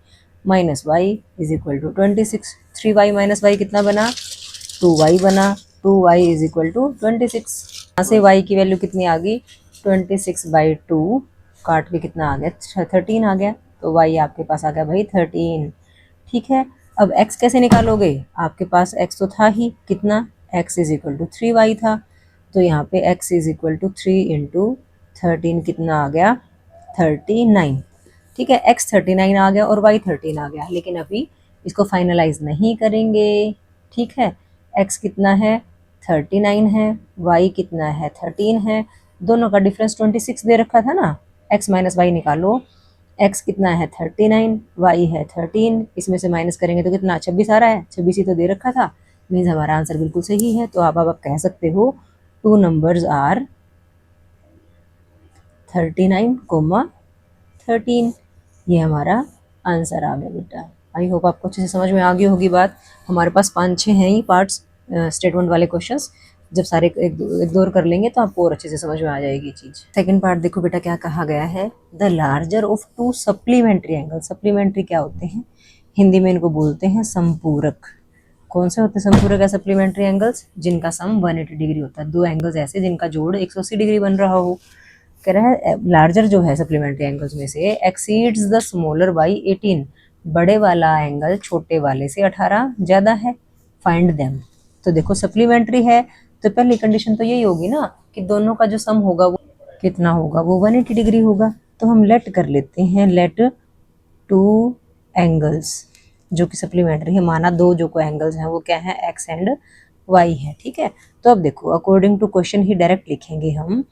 minus y is equal to 26, 3y minus y कितना बना 2y बना, 2y इज इक्वल टू 26, यहाँ से y की वैल्यू कितनी आ गई 26/2, काट के कितना आ गया 13 आ गया, तो y आपके पास आ गया भाई 13, ठीक है। अब x कैसे निकालोगे, आपके पास x तो था ही, कितना x is equal to 3y था, तो यहाँ पे x is equal to 3 into 13 कितना आ गया 39, ठीक है। x 39 आ गया और y 13 आ गया, लेकिन अभी इसको फाइनलाइज नहीं करेंगे, ठीक है। x कितना है 39 है, y कितना है 13 है, दोनों का डिफरेंस 26 दे रखा था ना, x माइनस वाई निकालो, x कितना है 39, y है 13, इसमें से माइनस करेंगे तो कितना 26 आ रहा है, 26 ही तो दे रखा था, मीन्स हमारा आंसर बिल्कुल सही है। तो अब आप कह सकते हो 2 नंबर्स आर 39, 13, ये हमारा आंसर आ गया बेटा। आई होप आपको अच्छे से समझ में आ गई होगी बात। हमारे पास 5-6 हैं ही पार्ट्स स्टेटमेंट वाले क्वेश्चंस, जब सारे एक दो और कर लेंगे तो आपको और अच्छे से समझ में आ जाएगी चीज। सेकंड पार्ट देखो बेटा क्या कहा गया है, the larger of 2 supplementary angle. Supplementary क्या होते हैं, हिंदी में इनको बोलते हैं संपूरक। कौन से होते हैं संपूरक या सप्लीमेंट्री एंगल्स, जिनका सम 180 डिग्री होता है, दो एंगल्स ऐसे जिनका जोड़ 180 डिग्री बन रहा हो। कह रहा है लार्जर जो है सप्लीमेंट्री एंगल्स में से एक्सीड्स द स्मॉलर बाई 18, बड़े वाला एंगल छोटे वाले से 18 ज्यादा है, फाइंड देम। तो देखो सप्लीमेंट्री है तो पहली कंडीशन तो यही होगी ना कि दोनों का जो सम होगा वो कितना होगा, वो 180 डिग्री होगा। तो हम लेट कर लेते हैं, लेट 2 एंगल्स जो कि सप्लीमेंट्री है, माना दो जो को एंगल्स हैं वो क्या है x एंड y है, ठीक है। तो अब देखो अकॉर्डिंग टू क्वेश्चन ही डायरेक्ट लिखेंगे हम,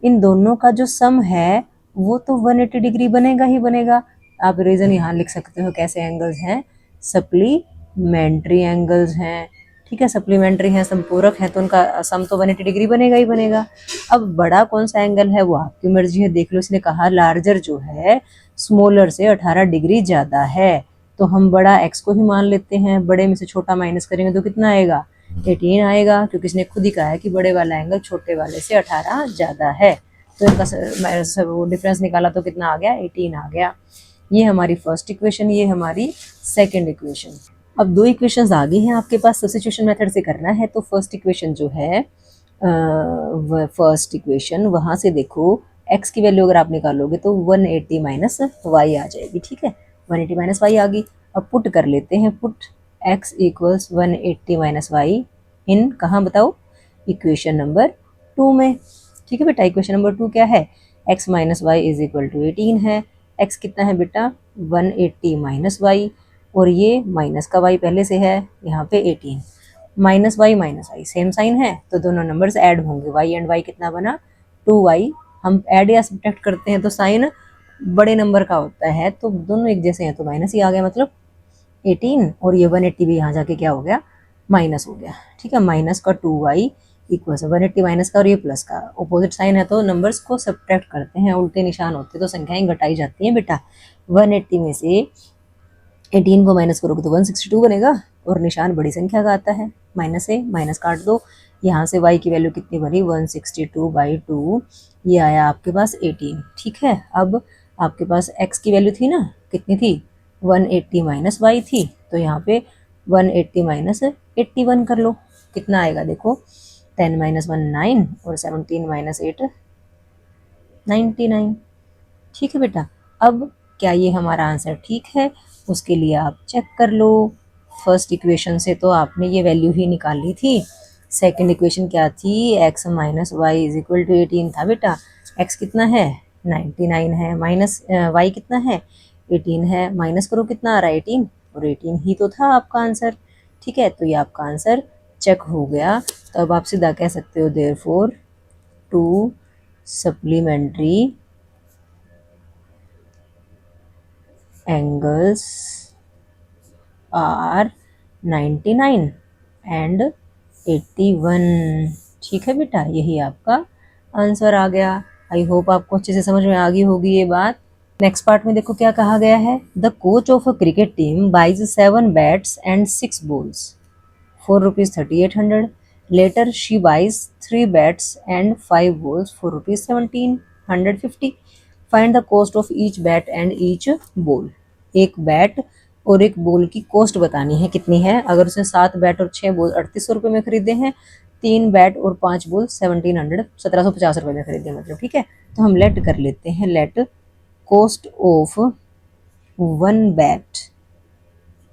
इन दोनों का जो सम है वो तो 180 डिग्री बनेगा ही बनेगा। आप रीजन यहाँ लिख सकते हो कैसे एंगल्स हैं, सप्लीमेंट्री एंगल्स हैं, ठीक है। सप्लीमेंट्री है, संपूरक है, तो उनका सम तो 180 डिग्री बनेगा ही बनेगा। अब बड़ा कौन सा एंगल है वो आपकी मर्जी है, देख लो। इसने कहा लार्जर जो है स्मॉलर से 18 डिग्री ज्यादा है, तो हम बड़ा x को ही मान लेते हैं, बड़े में से छोटा माइनस करेंगे तो कितना आएगा 18 आएगा, क्योंकि इसने खुद ही कहा है कि बड़े वाला एंगल छोटे वाले से 18 ज्यादा है। तो इनका वो डिफरेंस निकाला तो कितना आ गया 18 आ गया। ये हमारी फर्स्ट इक्वेशन, ये हमारी सेकंड इक्वेशन। अब दो इक्वेशंस आ गई हैं आपके पास, सब्स्टिट्यूशन मेथड से करना है। तो फर्स्ट इक्वेशन जो है फर्स्ट इक्वेशन, वहां से देखो x की वैल्यू अगर आप निकालोगे तो 180 माइनस वाई आ जाएगी, ठीक है। 180 माइनस वाई आ गई। अब पुट कर लेते हैं, put x equals 180 minus Y in कहाँ बताओ, इक्वेशन नंबर 2 में, ठीक है बेटा। इक्वेशन नंबर 2 क्या है, x minus y is equal to 18 है। x कितना है बेटा 180 माइनस वाई, और ये माइनस का y पहले से है यहाँ पे 18, माइनस वाई सेम साइन है, तो दोनों नंबर्स ऐड होंगे, y एंड y कितना बना 2y। हम ऐड या सब्ट्रैक्ट करते हैं तो साइन बड़े नंबर का होता है, तो दोनों एक जैसे हैं तो माइनस ही आ गया, मतलब 18, और ये 180 भी यहाँ जाके क्या हो गया माइनस हो गया, ठीक है। माइनस का 2y इक्वल 180 माइनस का और ये प्लस का ऑपोजिट साइन है, तो नंबर्स को सब्ट्रैक्ट करते हैं, उल्टे निशान होते तो संख्याएं घटाई जाती हैं बेटा। 180 में से 18 को माइनस करोगे तो 162 बनेगा, और निशान बड़ी संख्या का आता है, माइनस से माइनस काट दो। यहाँ से y की वैल्यू कितनी बनी 162/2, ये आया आपके पास 18, ठीक है। अब आपके पास x की वैल्यू थी ना, कितनी थी 180 माइनस वाई थी, तो यहाँ पे 180 माइनस 81 कर लो, कितना आएगा देखो 10 माइनस 1 9 और 17 माइनस 8 99। ठीक है बेटा, अब क्या ये हमारा आंसर ठीक है, उसके लिए आप चेक कर लो। फर्स्ट इक्वेशन से तो आपने ये वैल्यू ही निकाल ली थी। सेकंड इक्वेशन क्या थी, x minus y is equal to 18 था बेटा। x कितना है, 99 है, माइनस y कितना है, 18 है, माइनस करो कितना आ रहा है, 18, और 18 ही तो था आपका आंसर। ठीक है, तो ये आपका आंसर चेक हो गया। तो अब आप सीधा कह सकते हो therefore to supplementary angles are 99 and 81। ठीक है बेटा, यही आपका आंसर आ गया। आई होप आपको अच्छे से समझ में आ गई होगी ये बात। नेक्स्ट पार्ट में देखो क्या कहा गया है, the coach of a cricket team buys 7 bats and 6 balls for rupees 3800. Later she buys 3 bats and 5 balls for rupees 1750. Find the cost of each bat and each ball. एक bat और एक ball की cost बतानी है कितनी है। अगर उसने 7 बैट और 6 बॉल 3800 में खरीदे हैं, 3 बैट और 5 बॉल 1750 में खरीदे, मतलब ठीक है। तो हम लेट कर लेते हैं, let cost of 1 bat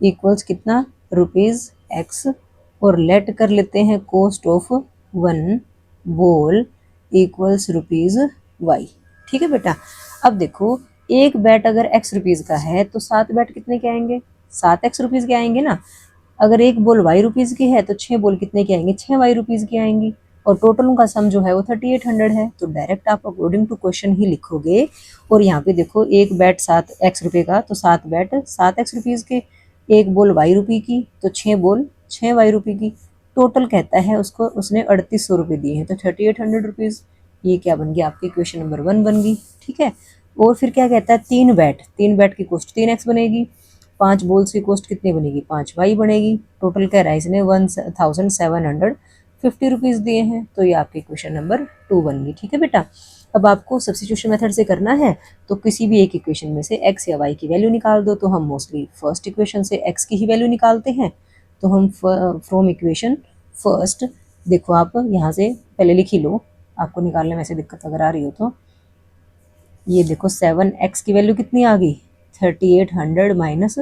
equals कितना, रुपीज एक्स, और लेट कर लेते हैं cost of 1 ball equals rupees y. ठीक है बेटा, अब देखो एक बैट अगर एक्स रुपीज का है तो 7 बैट कितने के आएंगे, 7 एक्स रुपीज के आएंगे ना। अगर एक बॉल वाई रुपीज की है तो 6 बॉल कितने के आएंगे, 6 वाई रुपीज की आएंगी, और टोटल उनका सम जो है वो 3800 है। तो डायरेक्ट आप अकॉर्डिंग टू क्वेश्चन ही लिखोगे। और यहाँ पे देखो एक बैट 7 एक्स रुपए का, तो 7 बैट 7 एक्स रुपीज के, एक बॉल वाई रुपये की, तो 6 बॉल 6 वाई रुपये की। टोटल कहता है उसको, उसने 3800 दिए हैं, तो 3800 रुपीज़। ये क्या बन गया, आपकी क्वेश्चन नंबर 1 बन गई। ठीक है, और फिर क्या कहता है, 3 बैट की कॉस्ट 3 एक्स बनेगी, 5 बॉल्स की कॉस्ट कितनी बनेगी, 5 वाई बनेगी। टोटल कह रहा है इसने 1750 रुपीज़ दिए हैं। तो ये आपकी क्वेश्चन नंबर 2 बन गई। ठीक है बेटा, अब आपको सब्स्टिट्यूशन मेथड से करना है, तो किसी भी एक इक्वेशन में से एक्स या वाई की वैल्यू निकाल दो। तो हम मोस्टली फर्स्ट इक्वेशन से एक्स की ही वैल्यू निकालते हैं। तो हम फ्रॉम इक्वेशन फर्स्ट, देखो आप यहाँ से पहले लिख ही लो, आपको निकालने में ऐसे दिक्कत अगर आ रही हो तो। ये देखो 7x की वैल्यू कितनी आ गई, 3800 माइनस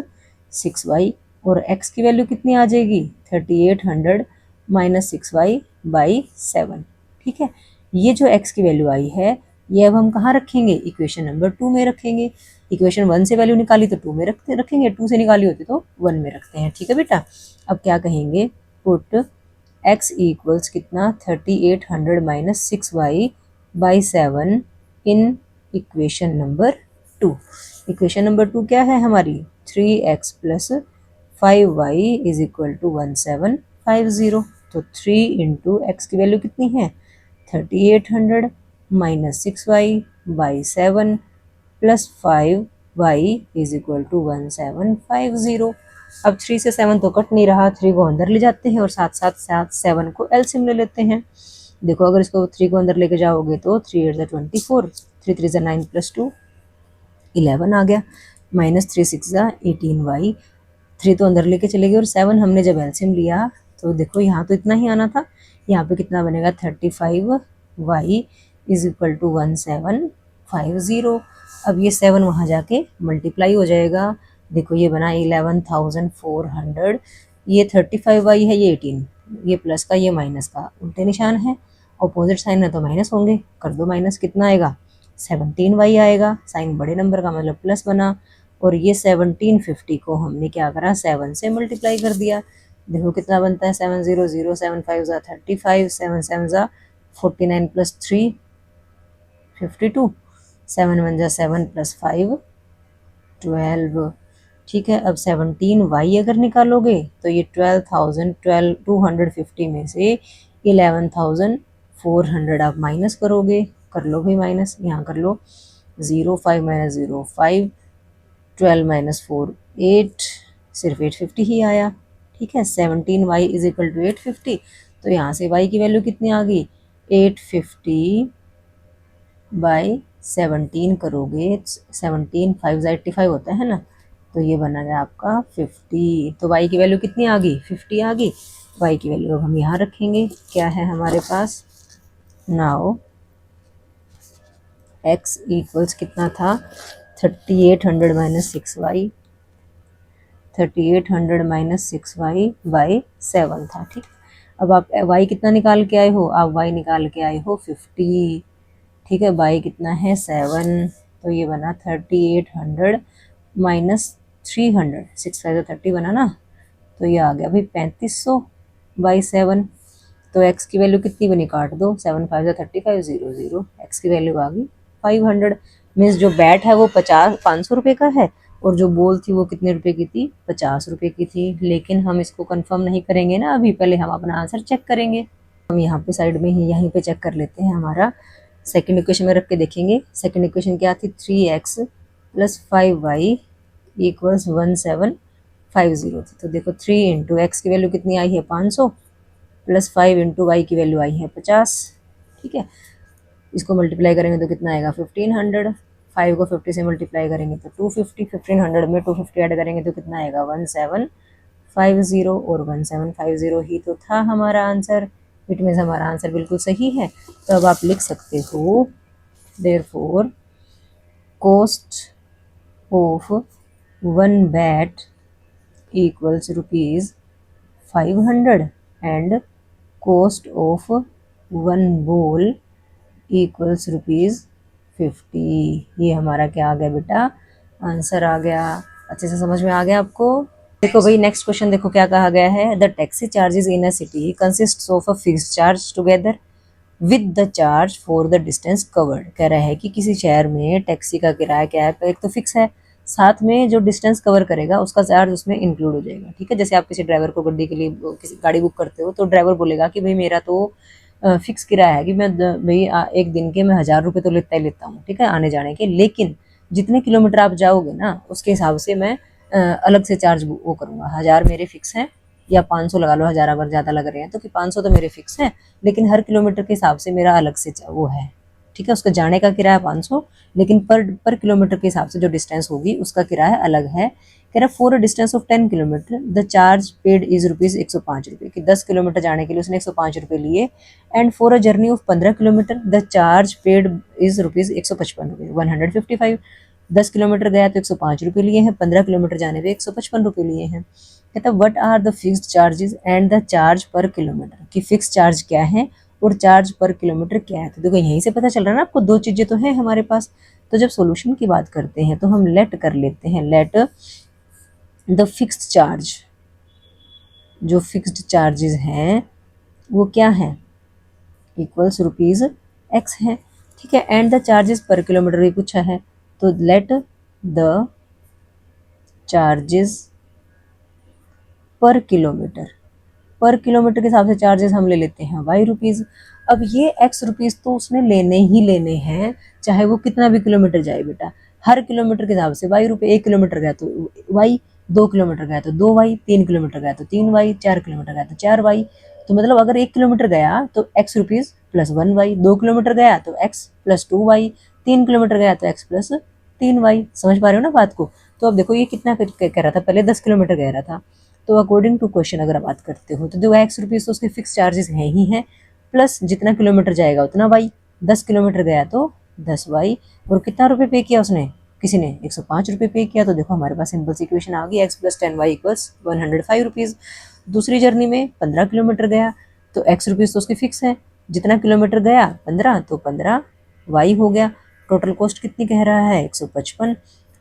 6y, और x की वैल्यू कितनी आ जाएगी, 3800 माइनस 6y बाई 7। ठीक है, ये जो x की वैल्यू आई है ये अब हम कहाँ रखेंगे, इक्वेशन नंबर 2 में रखेंगे। इक्वेशन 1 से वैल्यू निकाली तो 2 में रखेंगे, 2 से निकाली होती तो 1 में रखते हैं। ठीक है बेटा, अब क्या कहेंगे, पुट x इक्वल्स कितना, 3800 minus 6y by 7 in equation number 2। Equation number 2 क्या है हमारी, 3x plus 5y is equal to 1750। तो 3 इंटू एक्स की वैल्यू कितनी है, 3800 minus 6y by 7 plus 5y is equal to 1750। अब 3 से 7 तो कट नहीं रहा, 3 को अंदर ले जाते हैं और साथ साथ 7 को एलसीएम ले लेते हैं। देखो अगर इसको 3 को अंदर लेके जाओगे तो 3 8 24, 3 3 9 प्लस 2 11 आ गया, माइनस 3 6 18y। 3 तो अंदर लेके चले गए, और 7 हमने जब एलसीएम लिया तो देखो यहाँ तो इतना ही आना था, यहाँ पे कितना बनेगा, 35y इज इक्वल टू 1750। अब ये 7 वहाँ जाके मल्टीप्लाई हो जाएगा। देखो ये बना 11,400, ये 35y है, ये 18, ये प्लस का ये माइनस का उल्टे निशान है, अपोजिट साइन है तो माइनस होंगे, कर दो माइनस, कितना आएगा, 17y आएगा। साइन बड़े नंबर का मतलब प्लस बना, और ये 1750 को हमने क्या करा, 7 से मल्टीप्लाई कर दिया। देखो कितना बनता है, 7 0 0 7 5 35, 7 7 49 प्लस 3 52, 7 1 7 प्लस 5 12। ठीक है, अब 17y अगर निकालोगे तो ये 250 में से 11,400 आप माइनस करोगे, कर लो भाई माइनस, यहाँ कर लो, 0 5 माइनस 0 5, 12 माइनस 4 8, सिर्फ 850 ही आया। ठीक है, 17y इज इक्वल टू 850, तो यहाँ से y की वैल्यू कितनी आ गई, 850 बाई 17 करोगे, 17 5 85 होता है ना, तो ये बना है आपका 50। तो y की वैल्यू कितनी आ गई, 50 आ गई। y की वैल्यू अब हम यहाँ रखेंगे, क्या है हमारे पास, नाउ x इक्वल्स कितना था 3800 minus 6y, 3800 minus 6y by 7 था। ठीक, अब आप y कितना निकाल के आए हो, आप y निकाल के आए हो 50। ठीक है, y कितना है 7, तो ये बना 3800 माइनस 300, 6 5 30 बना ना, तो ये आ गया भाई 3500 बाई 7। तो x की वैल्यू कितनी बनी, काट दो, 7 5 35 0 0, x की वैल्यू आ गई 500। मीन्स जो बैट है वो 500 रुपये का है और जो बॉल थी वो कितने रुपए की थी, 50 रुपये की थी। लेकिन हम इसको कंफर्म नहीं करेंगे ना अभी, पहले हम अपना आंसर चेक करेंगे। हम यहाँ पे साइड में ही यहीं पे चेक कर लेते हैं, हमारा सेकंड इक्वेशन में रख के देखेंगे। सेकंड इक्वेशन क्या थी, 3x प्लस 5y इक्वल्स 1750 थी। तो देखो 3 इंटू एक्स की वैल्यू कितनी आई है 500 प्लस 5 इंटू वाई की वैल्यू आई है 50। ठीक है, इसको मल्टीप्लाई करेंगे तो कितना आएगा 1500, 5 को 50 से मल्टीप्लाई करेंगे तो 250, 1500 में 250 ऐड करेंगे तो कितना आएगा 1750, और 1750 ही तो था हमारा आंसर। इट मीन्स हमारा आंसर बिल्कुल सही है। तो अब आप लिख सकते हो therefore cost of one bat equals ₹500 and cost of one ball equals ₹50। ये हमारा क्या आ गया बेटा, आंसर आ गया। अच्छे से समझ में आ गया आपको। देखो भाई नेक्स्ट क्वेश्चन देखो क्या कहा गया है, the taxi charges in a city consist of a fixed charge together with the charge for the distance covered. कह रहा है कि किसी शहर में टैक्सी का किराया क्या है, तो एक तो फिक्स है, साथ में जो डिस्टेंस कवर करेगा उसका चार्ज उसमें इंक्लूड हो जाएगा। ठीक है, जैसे आप किसी ड्राइवर को गड्डी के लिए किसी गाड़ी बुक करते हो तो ड्राइवर बोलेगा कि भाई मेरा तो फिक्स किराया है कि मैं भाई एक दिन के मैं 1000 रुपये तो लेता ही लेता हूँ, ठीक है, आने जाने के। लेकिन जितने किलोमीटर आप जाओगे ना उसके हिसाब से मैं अलग से चार्ज वो करूँगा। 1000 मेरे फिक्स हैं, या 500 लगा लो, 1000 अगर ज़्यादा लग रहे हैं तो कि 500 तो मेरे फिक्स हैं, लेकिन हर किलोमीटर के हिसाब से मेरा अलग से वो है। ठीक है, उसका जाने का किराया 500, लेकिन पर किलोमीटर के हिसाब से जो डिस्टेंस होगी उसका किराया अलग है। कह रहा for a distance of 10 kilometre the charge paid is ₹105, कि 10 किलोमीटर जाने के लिए उसने 105 रुपये लिए। And for a journey of 15 kilometre the charge paid is ₹155, 155। 10 kilometre गया तो 105 रुपये लिए हैं, 15 किलोमीटर जाने पे 155 रुपये लिए हैं। कहता what are the fixed charges and the charge per kilometre, कि फिक्स चार्ज क्या है और चार्ज पर किलोमीटर क्या है। तो देखो यहीं से पता चल रहा है ना आपको, दो चीज़ें तो हैं हमारे पास। तो जब सॉल्यूशन की बात करते हैं तो हम लेट कर लेते हैं, लेट द फिक्स्ड चार्ज, जो फिक्स्ड चार्जेस हैं वो क्या है, इक्वल्स ₹x है। ठीक है, एंड द चार्जेस पर किलोमीटर भी पूछा है, तो लेट द चार्जेस पर किलोमीटर, पर किलोमीटर के हिसाब से चार्जेस हम ले लेते हैं ₹y। अब ये ₹x तो उसने लेने ही लेने हैं, चाहे वो कितना भी किलोमीटर जाए बेटा। हर किलोमीटर के हिसाब से ₹y, 1 किलोमीटर गया तो y, 2 किलोमीटर गया तो 2y, 3 किलोमीटर गया तो 3y, 4 किलोमीटर गया तो 4y। तो मतलब अगर 1 किलोमीटर गया तो ₹x प्लस 1y, 2 किलोमीटर गया तो x प्लस 2y, 3 किलोमीटर गया तो x प्लस 3y। समझ पा रहे हो ना बात को। तो अब देखो ये कितना कह रहा था, पहले 10 किलोमीटर कह रहा था, तो अकॉर्डिंग टू क्वेश्चन अगर आप बात करते हो तो जो ₹x तो उसके फिक्स चार्जेस हैं ही हैं, प्लस जितना किलोमीटर जाएगा उतना y। 10 किलोमीटर गया तो 10y, और कितना रुपये पे किया उसने, किसी ने 105 रुपये पे किया। तो देखो हमारे पास सिंपल सी इक्वेशन आ गई, x प्लस 10y इक्वल्स ₹105। दूसरी जर्नी में 15 किलोमीटर गया तो ₹x तो उसके फिक्स है, जितना किलोमीटर गया 15 तो 15y हो गया। टोटल कॉस्ट कितनी कह रहा है 155।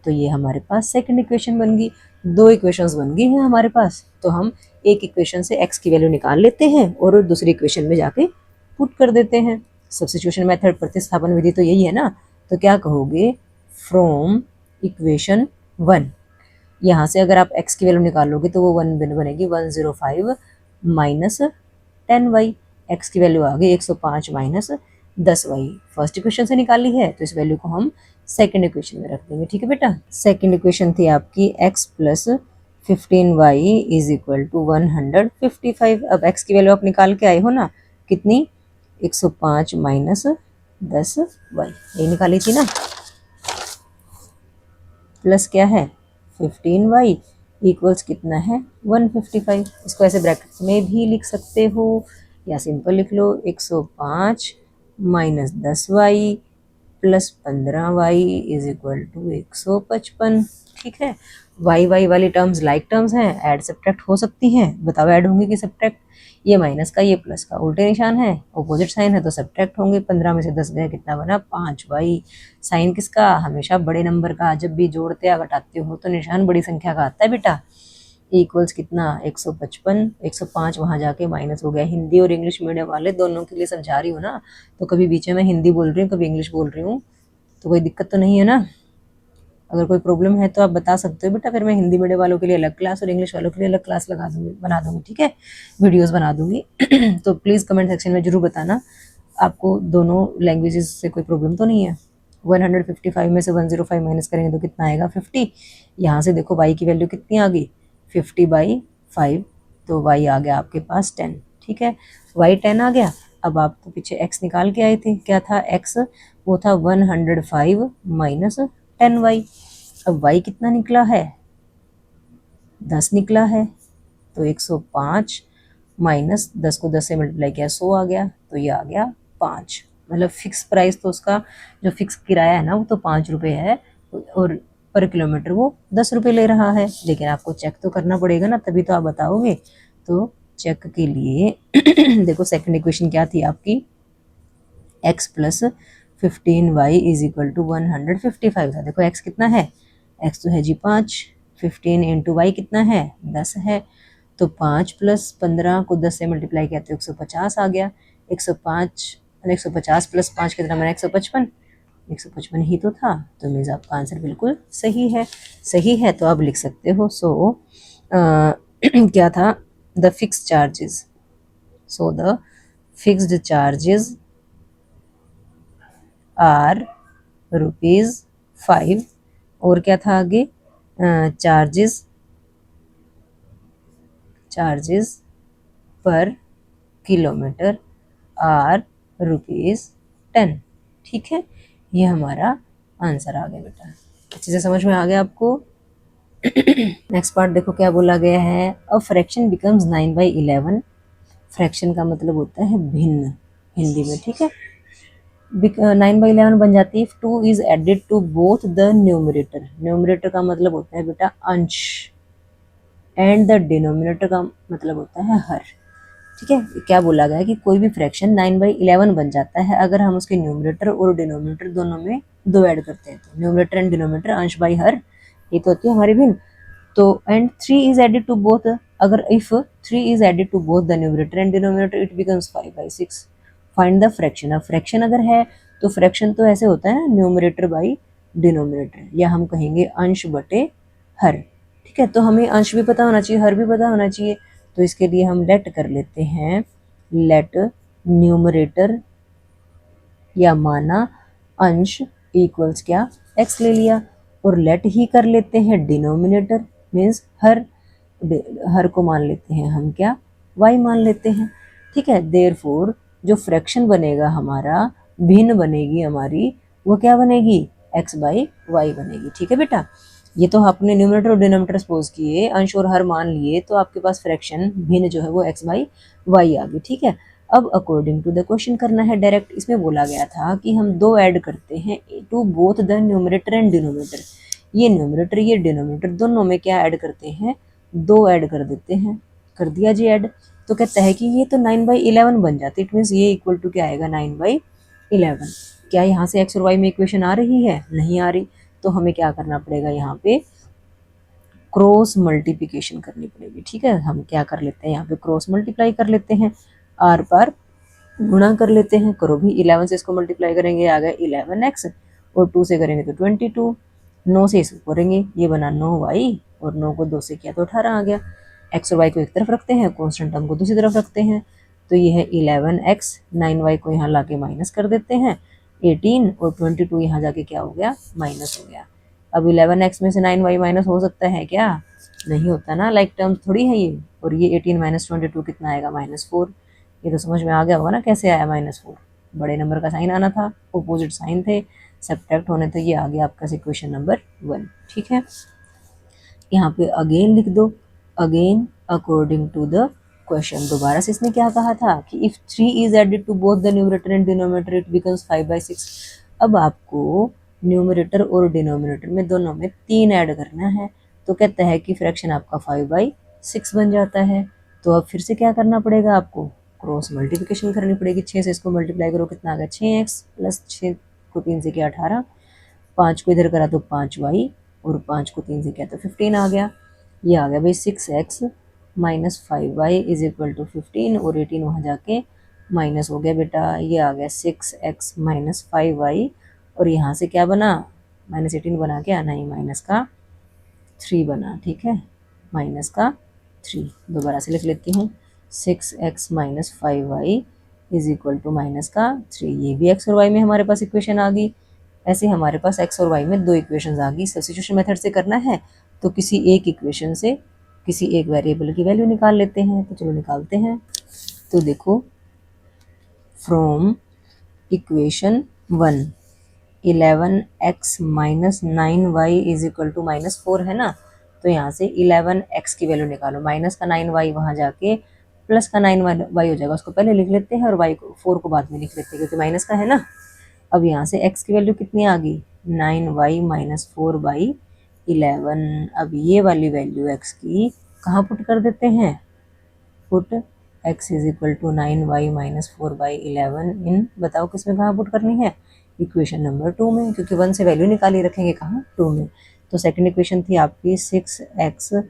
तो ये हमारे पास सेकंड इक्वेशन बन गई। दो इक्वेशंस बन गई हैं हमारे पास, तो हम एक इक्वेशन से x की वैल्यू निकाल लेते हैं और दूसरी इक्वेशन में जाके पुट कर देते हैं। सब्स्टिट्यूशन मेथड, प्रतिस्थापन विधि तो यही है ना। तो क्या कहोगे, फ्रॉम इक्वेशन 1, यहाँ से अगर आप x की वैल्यू निकालोगे तो वो 1 बनेगी 105 माइनस 10y। x की वैल्यू आ गई 105 माइनस 10y। फर्स्ट इक्वेशन से निकाली है तो इस वैल्यू को हम सेकंड इक्वेशन में रख देंगे। ठीक है बेटा, सेकंड इक्वेशन थी आपकी x plus 15y is equal to 155। अब x की वैल्यू आप निकाल के आए हो ना, कितनी, 105 माइनस 10y, ये निकाली थी ना, प्लस क्या है 15y इक्वल्स कितना है 155। इसको ऐसे ब्रैकेट में भी लिख सकते हो या सिंपल लिख लो, 105 minus 10y plus 15y is equal to 155। ठीक है, वाई वाई वाली टर्म्स लाइक टर्म्स हैं, ऐड सब्ट्रैक्ट हो सकती हैं। बताओ ऐड होंगी कि सब्ट्रैक्ट? ये माइनस का ये प्लस का उल्टे निशान है, ऑपोजिट साइन है तो सब्ट्रैक्ट होंगे। 15 में से 10 गए, कितना बना? 5y। साइन किसका? हमेशा बड़े नंबर का। जब भी जोड़ते या घटाते हो तो निशान बड़ी संख्या का आता है बेटा। इक्वल्स कितना? 155। 105 वहाँ जाके माइनस हो गया। हिंदी और इंग्लिश मीडियम वाले दोनों के लिए समझा रही हूँ ना, तो कभी बीच में मैं हिंदी बोल रही हूँ, कभी इंग्लिश बोल रही हूँ, तो कोई दिक्कत तो नहीं है ना? अगर कोई प्रॉब्लम है तो आप बता सकते हो बेटा, फिर मैं हिंदी मीडियम वालों के लिए अलग क्लास और इंग्लिश वालों के लिए अलग क्लास लगा दूंगी, बना दूंगी। ठीक है, वीडियोस बना दूंगी। तो प्लीज़ कमेंट सेक्शन में जरूर बताना आपको दोनों लैंग्वेजेस से कोई प्रॉब्लम तो नहीं है। 155 में से 105 माइनस करेंगे तो कितना आएगा? 50। यहाँ से देखो y की वैल्यू कितनी आ गई? 50/5, तो y आ गया आपके पास 10। ठीक है, y 10 आ गया। अब आप तो पीछे x निकाल के आए थे, क्या था x? वो था 105 माइनस 10y। अब y कितना निकला है? 10 निकला है, तो 105 माइनस 10 को 10 से मल्टीप्लाई किया 100 आ गया, तो ये आ गया 5। मतलब फिक्स प्राइस तो उसका जो फिक्स किराया है ना वो तो 5 रुपये है, और पर किलोमीटर वो 10 रुपये ले रहा है। लेकिन आपको चेक तो करना पड़ेगा ना, तभी तो आप बताओगे। तो चेक के लिए देखो सेकंड इक्वेशन क्या थी आपकी? x plus 15y is equal to 155 था। देखो x कितना है? x तो है जी 5। 15 इंटू वाई कितना है? 10 है। तो 5 प्लस 15 को 10 से मल्टीप्लाई किया तो 150 आ गया। 105 150 प्लस 5 कितना बना? 155। 155 ही तो था, तो मीन्स आपका आंसर बिल्कुल सही है। सही है तो आप लिख सकते हो। सो क्या था? The fix charges. So the fixed charges are ₹5। और क्या था आगे? चार्जेस पर किलोमीटर आर ₹10। ठीक है, ये हमारा आंसर आ गया बेटा। अच्छे से समझ में आ गया आपको? नेक्स्ट पार्ट देखो क्या बोला गया है। A fraction becomes 9/11। फ्रैक्शन का मतलब होता है भिन्न हिंदी में। ठीक है, 9/11 बन जाती है 2 is added to both the numerator. Numerator का मतलब होता है बेटा अंश, एंड द डिनोमिनेटर का मतलब होता है हर। ठीक है, क्या बोला गया है कि कोई भी फ्रैक्शन 9/11 बन जाता है अगर हम उसके न्यूमरेटर और डिनोमिनेटर दोनों में 2 ऐड करते हैं। तो न्यूमरेटर एंड डिनोमिनेटर, अंश बाई हर, ये तो होती है हमारी भिन्न। तो and 3 is added to both, अगर if 3 is added to both the numerator and denominator it becomes 5/6। Find the fraction. अब फ्रैक्शन अगर है तो फ्रैक्शन तो ऐसे होता है ना, न्यूमरेटर बाई डिनोमिनेटर, या हम कहेंगे अंश बटे हर। ठीक है, तो हमें अंश भी पता होना चाहिए, हर भी पता होना चाहिए। तो इसके लिए हम लेट कर लेते हैं, लेट न्यूमरेटर या माना अंश इक्वल्स क्या? x ले लिया, और लेट ही कर लेते हैं डिनोमिनेटर मीन्स हर को मान लेते हैं हम क्या? y मान लेते हैं। ठीक है, देयरफॉर जो फ्रैक्शन बनेगा हमारा, भिन्न बनेगी हमारी, वो क्या बनेगी? x/y बनेगी। ठीक है बेटा, ये तो आपने न्यूमरेटर और डिनोमिनेटर सपोज किए, अंश और हर मान लिए, तो आपके पास फ्रैक्शन भिन्न जो है वो x/y आ गई। ठीक है, अब अकॉर्डिंग टू द क्वेश्चन करना है डायरेक्ट। इसमें बोला गया था कि हम 2 ऐड करते हैं to both the numerator and denominator. ये न्यूमरेटर ये डिनोमिनेटर दोनों में क्या ऐड करते हैं? 2 ऐड कर देते हैं। कर दिया जी ऐड, तो कहता है कि ये तो 9/11 बन जाती है। इट मीन्स ये इक्वल टू क्या आएगा? 9/11। क्या यहाँ से x और y में इक्वेशन आ रही है? नहीं आ रही, तो हमें क्या करना पड़ेगा? यहाँ पे क्रॉस मल्टीप्लिकेशन करनी पड़ेगी। ठीक है, हम क्या कर लेते हैं? यहाँ पे क्रॉस मल्टीप्लाई कर लेते हैं, आर पर गुणा कर लेते हैं। करो भी, 11 से इसको मल्टीप्लाई करेंगे आ गया 11x, और 2 से करेंगे तो 22, 9 से इसको करेंगे ये बना 9y, और 9 को 2 से किया तो 18 आ गया। x और y को एक तरफ रखते हैं, कॉन्स्टेंट टर्म को दूसरी तरफ रखते हैं, तो ये है 11x, 9y को यहाँ लाके माइनस कर देते हैं 18, और 22 यहाँ जाके क्या हो गया? माइनस हो गया। अब 11x में से 9y माइनस हो सकता है क्या? नहीं होता ना, लाइक टर्म्स थोड़ी है ये। और ये 18 माइनस 22 कितना आएगा? -4। ये तो समझ में आ गया होगा ना कैसे आया -4? बड़े नंबर का साइन आना था, अपोजिट साइन थे, सब्ट्रैक्ट होने, तो ये आ गया आपका इक्वेशन नंबर 1। ठीक है, यहाँ पे अगेन लिख दो, again according to the question. दोबारा से इसने क्या कहा था कि if 3 is added to both the numerator and denominator it becomes 5/6। अब आपको न्यूमरेटर और डिनोमिनेटर में दोनों में 3 ऐड करना है। तो कहता है कि फ्रैक्शन आपका 5/6 बन जाता है। तो अब फिर से क्या करना पड़ेगा आपको, क्रॉस मल्टीप्लिकेशन करनी पड़ेगी। 6 से इसको मल्टीप्लाई करो, कितना आ गया 6x प्लस 6 को 3 से किया 18, 5 को इधर करा तो 5y और 5 को 3 से किया तो 15 आ गया। ये आ गया भाई 6x minus 5y is equal to 15 और 18 वहाँ जाके माइनस हो गया बेटा। ये आ गया 6x माइनस 5y और यहाँ से क्या बना, -18 बना के आना ही माइनस का 3 बना। ठीक है, माइनस का 3 दोबारा से लिख लेती हूँ। 6x minus 5y is equal to minus का 3। ये भी x और y में हमारे पास इक्वेशन आ गई। ऐसे हमारे पास x और y में 2 इक्वेशन आ गई। सब्स्टिट्यूशन मेथड से करना है तो किसी एक इक्वेशन से किसी एक वेरिएबल की वैल्यू निकाल लेते हैं। तो चलो निकालते हैं। तो देखो, from equation 1 11x minus 9y is equal to -4 है ना। तो यहाँ से 11x की वैल्यू निकालो, माइनस का 9y वहाँ जाके प्लस का 9y हो जाएगा। उसको पहले लिख लेते हैं और y को 4 को बाद में लिख लेते हैं क्योंकि माइनस का है ना। अब यहाँ से x की वैल्यू कितनी आ गई, 9y माइनस 4/11। अब ये वाली वैल्यू x की कहाँ पुट कर देते हैं, put x is equal to 9y minus 4/11 in, बताओ किस में कहाँ पुट करनी है, इक्वेशन नंबर 2 में, क्योंकि 1 से वैल्यू निकाली रखेंगे कहाँ, 2 में। तो सेकंड इक्वेशन थी आपकी 6x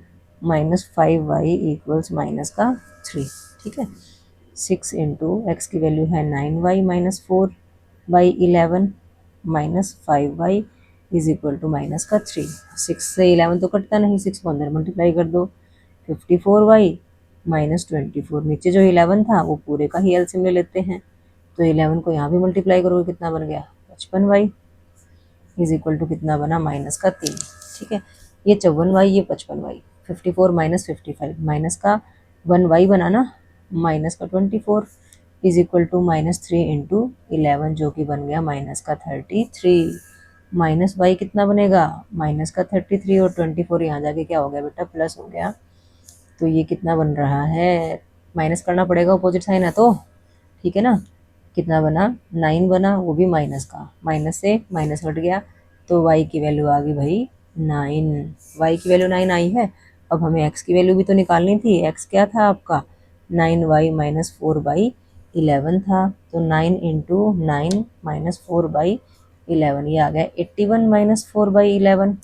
minus 5y equals minus का 3। ठीक है, 6 इंटू एक्स की वैल्यू है 9y minus 4/11 minus 5y is equal to minus का 3। 6 से 11 तो कटता नहीं, 6 को अंदर मल्टीप्लाई कर दो, 54y माइनस 24। नीचे जो 11 था वो पूरे का ही एलसीएम ले लेते हैं। तो 11 को यहाँ भी मल्टीप्लाई करोगे, कितना बन गया 55y इज इक्वल टू कितना बना, माइनस का 3। ठीक है, ये 54y ये 55y, 54 माइनस 55 माइनस का 1y बना ना, माइनस का 24 इज इक्वल टू -3 इंटू 11 जो कि बन गया माइनस का 33। माइनस y कितना बनेगा, माइनस का 33 और 24 यहाँ जाके क्या हो गया बेटा, प्लस हो गया। तो ये कितना बन रहा है, माइनस करना पड़ेगा, अपोजिट साइन है तो। ठीक है ना, कितना बना 9 बना, वो भी माइनस का, माइनस से माइनस हट गया तो y की वैल्यू आ गई भाई 9। y की वैल्यू 9 आई है। अब हमें x की वैल्यू भी तो निकालनी थी। x क्या था आपका, 9y माइनस 4/11 था। तो 9 इंटू 9 माइनस 4/11 ये आ गया 81 माइनस 4/11।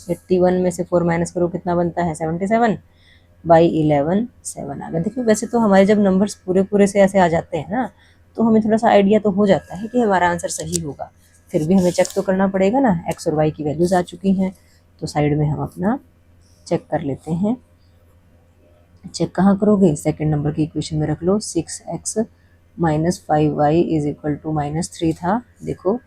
81 में से 4 माइनस करो कितना बनता है 77/11 7 आ गया। देखिए वैसे तो हमारे जब नंबर्स पूरे पूरे से ऐसे आ जाते हैं ना तो हमें थोड़ा सा आइडिया तो हो जाता है कि हमारा आंसर सही होगा। फिर भी हमें चेक तो करना पड़ेगा ना, एक्स और वाई की वैल्यूज आ चुकी हैं तो साइड में हम अपना चेक कर लेते हैं। चेक कहाँ करोगे, सेकंड नंबर की इक्वेशन में रख लो। 6x minus 5y is equal to -3 था। देखो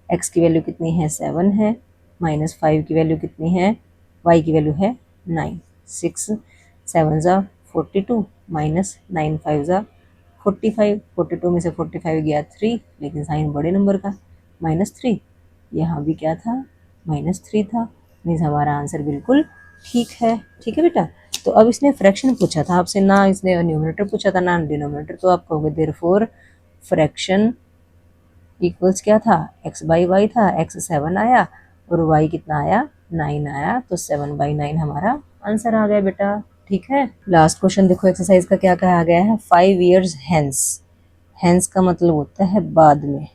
x की वैल्यू कितनी है 7 है, माइनस 5 की वैल्यू कितनी है, y की वैल्यू है 9। 6 7 ज़ा 42 माइनस 9 5 ज़ा 45। 42 में से 45 गया 3, लेकिन साइन बड़े नंबर का -3। यहाँ भी क्या था -3 था। मीन्स हमारा आंसर बिल्कुल ठीक है। ठीक है बेटा, तो अब इसने फ्रैक्शन पूछा था आपसे, ना इसने न्यूमरेटर पूछा था ना डिनोमिनेटर। तो आप कहोगे देयरफॉर फ्रैक्शन इक्वल्स क्या था, x/y था, x 7 आया और y कितना आया 9 आया। तो 7/9 हमारा आंसर आ गया बेटा। ठीक है, लास्ट क्वेश्चन देखो एक्सरसाइज का क्या कहा गया है। 5 years hence, hence का मतलब होता है बाद में।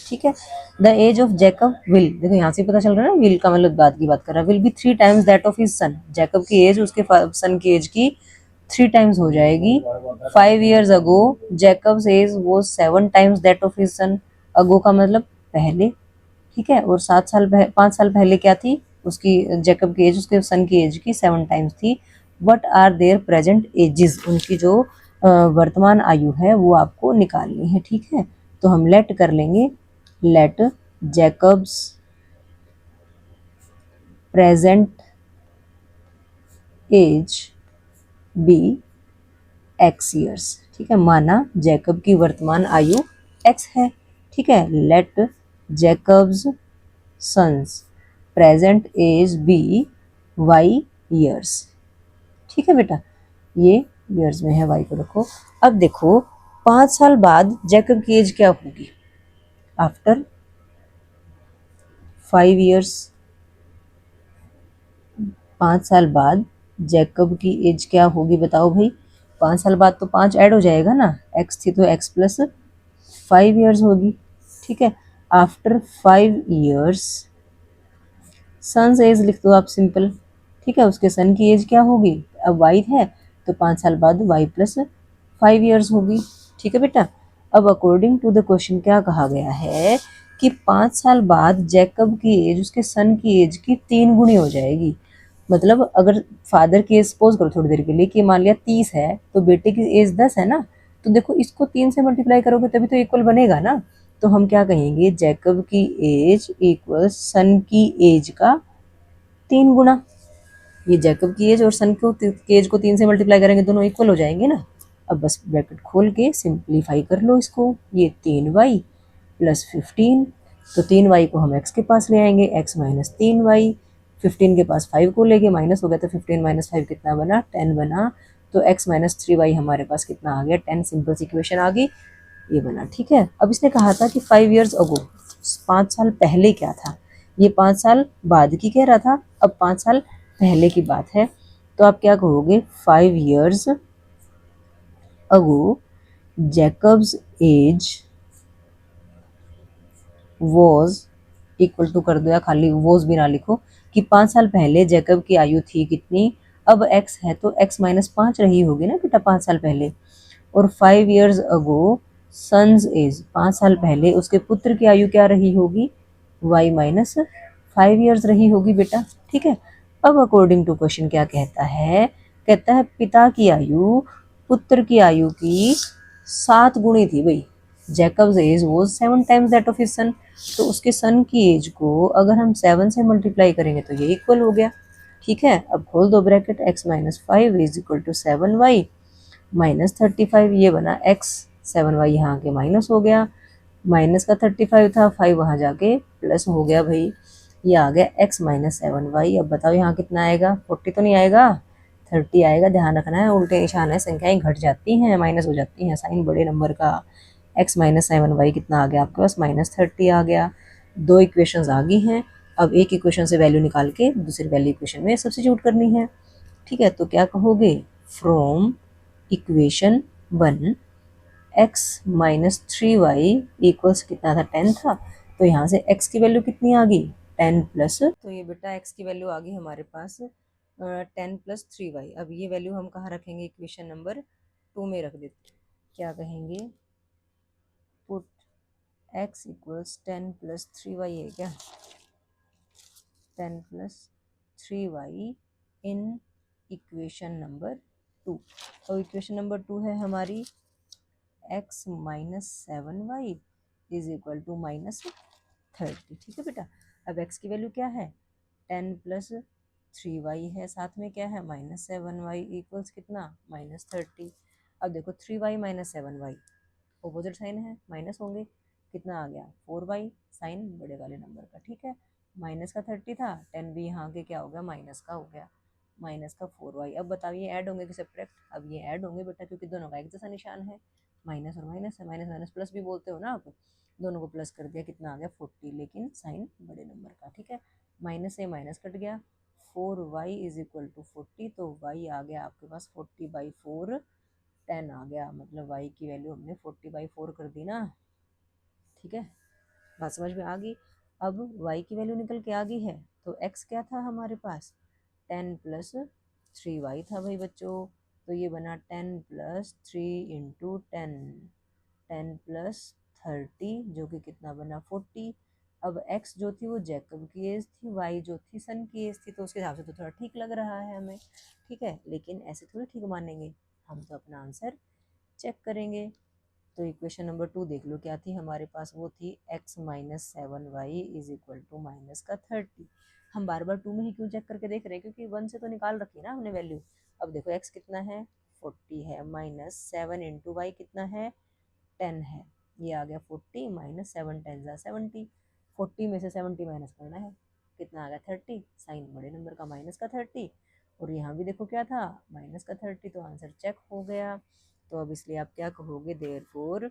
ठीक है, the age of Jacob will, देखो यहाँ से पता चल रहा है ना, विल का मतलब बाद की बात कर रहा है, will be 3 times that of his sun. Jacob की एज उसके सन की एज की 3 times हो जाएगी। 5 years अगो जैकब्स एज वो 7 times that of his son. Ago का मतलब पहले। ठीक है, और 5 साल पहले क्या थी उसकी, जैकब की एज उसके सन की एज की 7 times थी। What are their present ages, उनकी जो वर्तमान आयु है वो आपको निकालनी है। ठीक है, तो हम लेट कर लेंगे, let Jacob's present age be x years। ठीक है, माना जैकब की वर्तमान आयु x है। ठीक है, let Jacob's son's present age be y years। ठीक है बेटा, ये years में है, y को रखो। अब देखो 5 साल बाद जैकब की एज क्या होगी, आफ्टर 5 ईयर्स, 5 साल बाद जैकब की एज क्या होगी बताओ भाई। 5 साल बाद तो 5 ऐड हो जाएगा ना, एक्स थी तो एक्स प्लस 5 ईयर्स होगी। ठीक है, आफ्टर 5 ईयर्स सन्स एज लिख दो आप सिंपल। ठीक है, उसके सन की एज क्या होगी, अब वाई है तो 5 साल बाद वाई प्लस 5 ईयर्स होगी। ठीक है बेटा, अब अकॉर्डिंग टू द क्वेश्चन क्या कहा गया है कि 5 साल बाद जैकब की एज उसके सन की एज की 3 गुनी हो जाएगी। मतलब अगर फादर की एज सपोज करो थोड़ी देर के लिए कि मान लिया 30 है तो बेटे की एज 10 है ना, तो देखो इसको 3 से मल्टीप्लाई करोगे तभी तो इक्वल बनेगा ना। तो हम क्या कहेंगे, जैकब की एज इक्वल सन की एज का 3 गुना। ये जैकब की एज और सन को एज को 3 से मल्टीप्लाई करेंगे, दोनों इक्वल हो जाएंगे ना। अब बस ब्रैकेट खोल के सिंप्लीफाई कर लो इसको, ये 3y प्लस 15, तो 3y को हम x के पास ले आएंगे, x माइनस 3y, 15 के पास 5 को लेके माइनस हो गया तो 15 माइनस 5 कितना बना, 10 बना। तो x माइनस 3y हमारे पास कितना आ गया, 10। सिंपल सी इक्वेशन आ गई, ये बना। ठीक है, अब इसने कहा था कि 5 ईयर्स अगो, 5 साल पहले क्या था, ये 5 साल बाद की कह रहा था, अब 5 साल पहले की बात है। तो आप क्या कहोगे, 5 years ago Jacob's age was equal to कर दो, या खाली वॉज भी ना लिखो, कि 5 साल पहले जैकब की आयु थी कितनी, अब x है तो x माइनस 5 रही होगी ना बेटा 5 साल पहले। और 5 ईयर्स अगो सन्स एज, 5 साल पहले उसके पुत्र की आयु क्या रही होगी, y माइनस 5 ईयर्स रही होगी बेटा। ठीक है, अब अकॉर्डिंग टू क्वेश्चन क्या कहता है, कहता है पिता की आयु पुत्र की आयु की 7 गुणी थी भाई। Jacob's age was 7 times that of his son, तो उसके सन की एज को अगर हम 7 से मल्टीप्लाई करेंगे तो ये इक्वल हो गया। ठीक है, अब खोल दो bracket, x minus 5 is equal to 7y minus 35, ये बना x, 7y यहाँ के माइनस हो गया, माइनस का 35 था, 5 वहाँ जाके प्लस हो गया भाई, ये आ गया x माइनस 7y। अब बताओ यहाँ कितना आएगा, 40 तो नहीं आएगा, 30 आएगा। ध्यान रखना है, उल्टे निशान है, संख्याएं घट जाती हैं, माइनस हो जाती हैं, साइन बड़े नंबर का। x माइनस 7y कितना आ गया आपके पास, माइनस 30 आ गया। दो इक्वेशंस आ गई हैं, अब एक इक्वेशन से वैल्यू निकाल के दूसरी वैल्यू इक्वेशन में सब्स्टिट्यूट करनी है। ठीक है, तो क्या कहोगे, from equation 1 x minus 3y equals कितना था, 10 था, तो यहाँ से x की वैल्यू कितनी आ गई, 10 प्लस, तो ये बेटा x की वैल्यू आ गई हमारे पास 10 प्लस 3y। अब ये वैल्यू हम कहाँ रखेंगे, इक्वेशन नंबर 2 में रख देते। क्या कहेंगे, put x equals 10 plus 3y है क्या, 10 प्लस 3y इन इक्वेशन नंबर 2। और इक्वेशन नंबर 2 है हमारी x minus 7y is equal to minus 30। ठीक है बेटा, अब x की वैल्यू क्या है, 10 प्लस 3y है, साथ में क्या है माइनस 7y इक्वल्स कितना, माइनस 30। अब देखो 3y minus 7y opposite sign है, माइनस होंगे, कितना आ गया 4y, साइन बड़े वाले नंबर का। ठीक है, माइनस का 30 था, 10 भी यहाँ के क्या हो गया, माइनस का हो गया, माइनस का 4y। अब बताइए ऐड होंगे कि सब्ट्रैक्ट, अब ये ऐड होंगे बेटा क्योंकि दोनों का एक जैसा निशान है, माइनस और माइनस है, माइनस माइनस प्लस भी बोलते हो ना आप, दोनों को प्लस कर दिया, कितना आ गया 40, लेकिन साइन बड़े नंबर का। ठीक है, माइनस से माइनस कट गया, 4y इज इक्वल टू 40, तो y आ गया आपके पास 40/4, 10 आ गया, मतलब y की वैल्यू हमने 40/4 कर दी ना। ठीक है, बात समझ में आ गई। अब y की वैल्यू निकल के आ गई है, तो x क्या था हमारे पास, 10 प्लस 3y था भाई बच्चों, तो ये बना 10 प्लस 3 इंटू 10, 10 प्लस 30 जो कि कितना बना 40। अब x जो थी वो जैकब की एज थी, y जो थी सन की एज थी, तो उसके हिसाब से तो थोड़ा ठीक लग रहा है हमें। ठीक है, लेकिन ऐसे थोड़ी ठीक मानेंगे, हम तो अपना आंसर चेक करेंगे। तो इक्वेशन नंबर 2 देख लो क्या थी हमारे पास, वो थी x minus 7y is equal to minus का 30। हम बार बार 2 में ही क्यों चेक करके देख रहे हैं, क्योंकि 1 से तो निकाल रखी ना हमने वैल्यू। अब देखो x कितना है 40 है, माइनस 7 इंटू वाई कितना है 10 है, ये आ गया 40 माइनस 7 10 जा 70, 40 में से 70 माइनस करना है, कितना आ गया 30, साइन बड़े नंबर का माइनस का 30, और यहाँ भी देखो क्या था माइनस का 30, तो आंसर चेक हो गया। तो अब इसलिए आप क्या कहोगे, देयरफॉर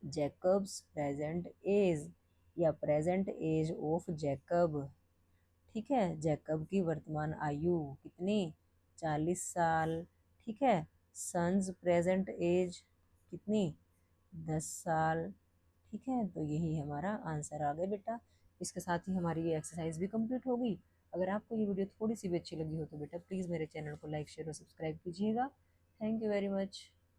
जैकब्स प्रेजेंट एज या प्रेजेंट एज ऑफ जैकब, ठीक है, जैकब की वर्तमान आयु कितनी, 40 साल, ठीक है। सन्स प्रेजेंट एज कितनी, 10 साल, ठीक है। तो यही हमारा आंसर आ गया बेटा। इसके साथ ही हमारी ये एक्सरसाइज भी कंप्लीट हो गई। अगर आपको ये वीडियो थोड़ी सी भी अच्छी लगी हो तो बेटा प्लीज़ मेरे चैनल को लाइक शेयर और सब्सक्राइब कीजिएगा। Thank you very much.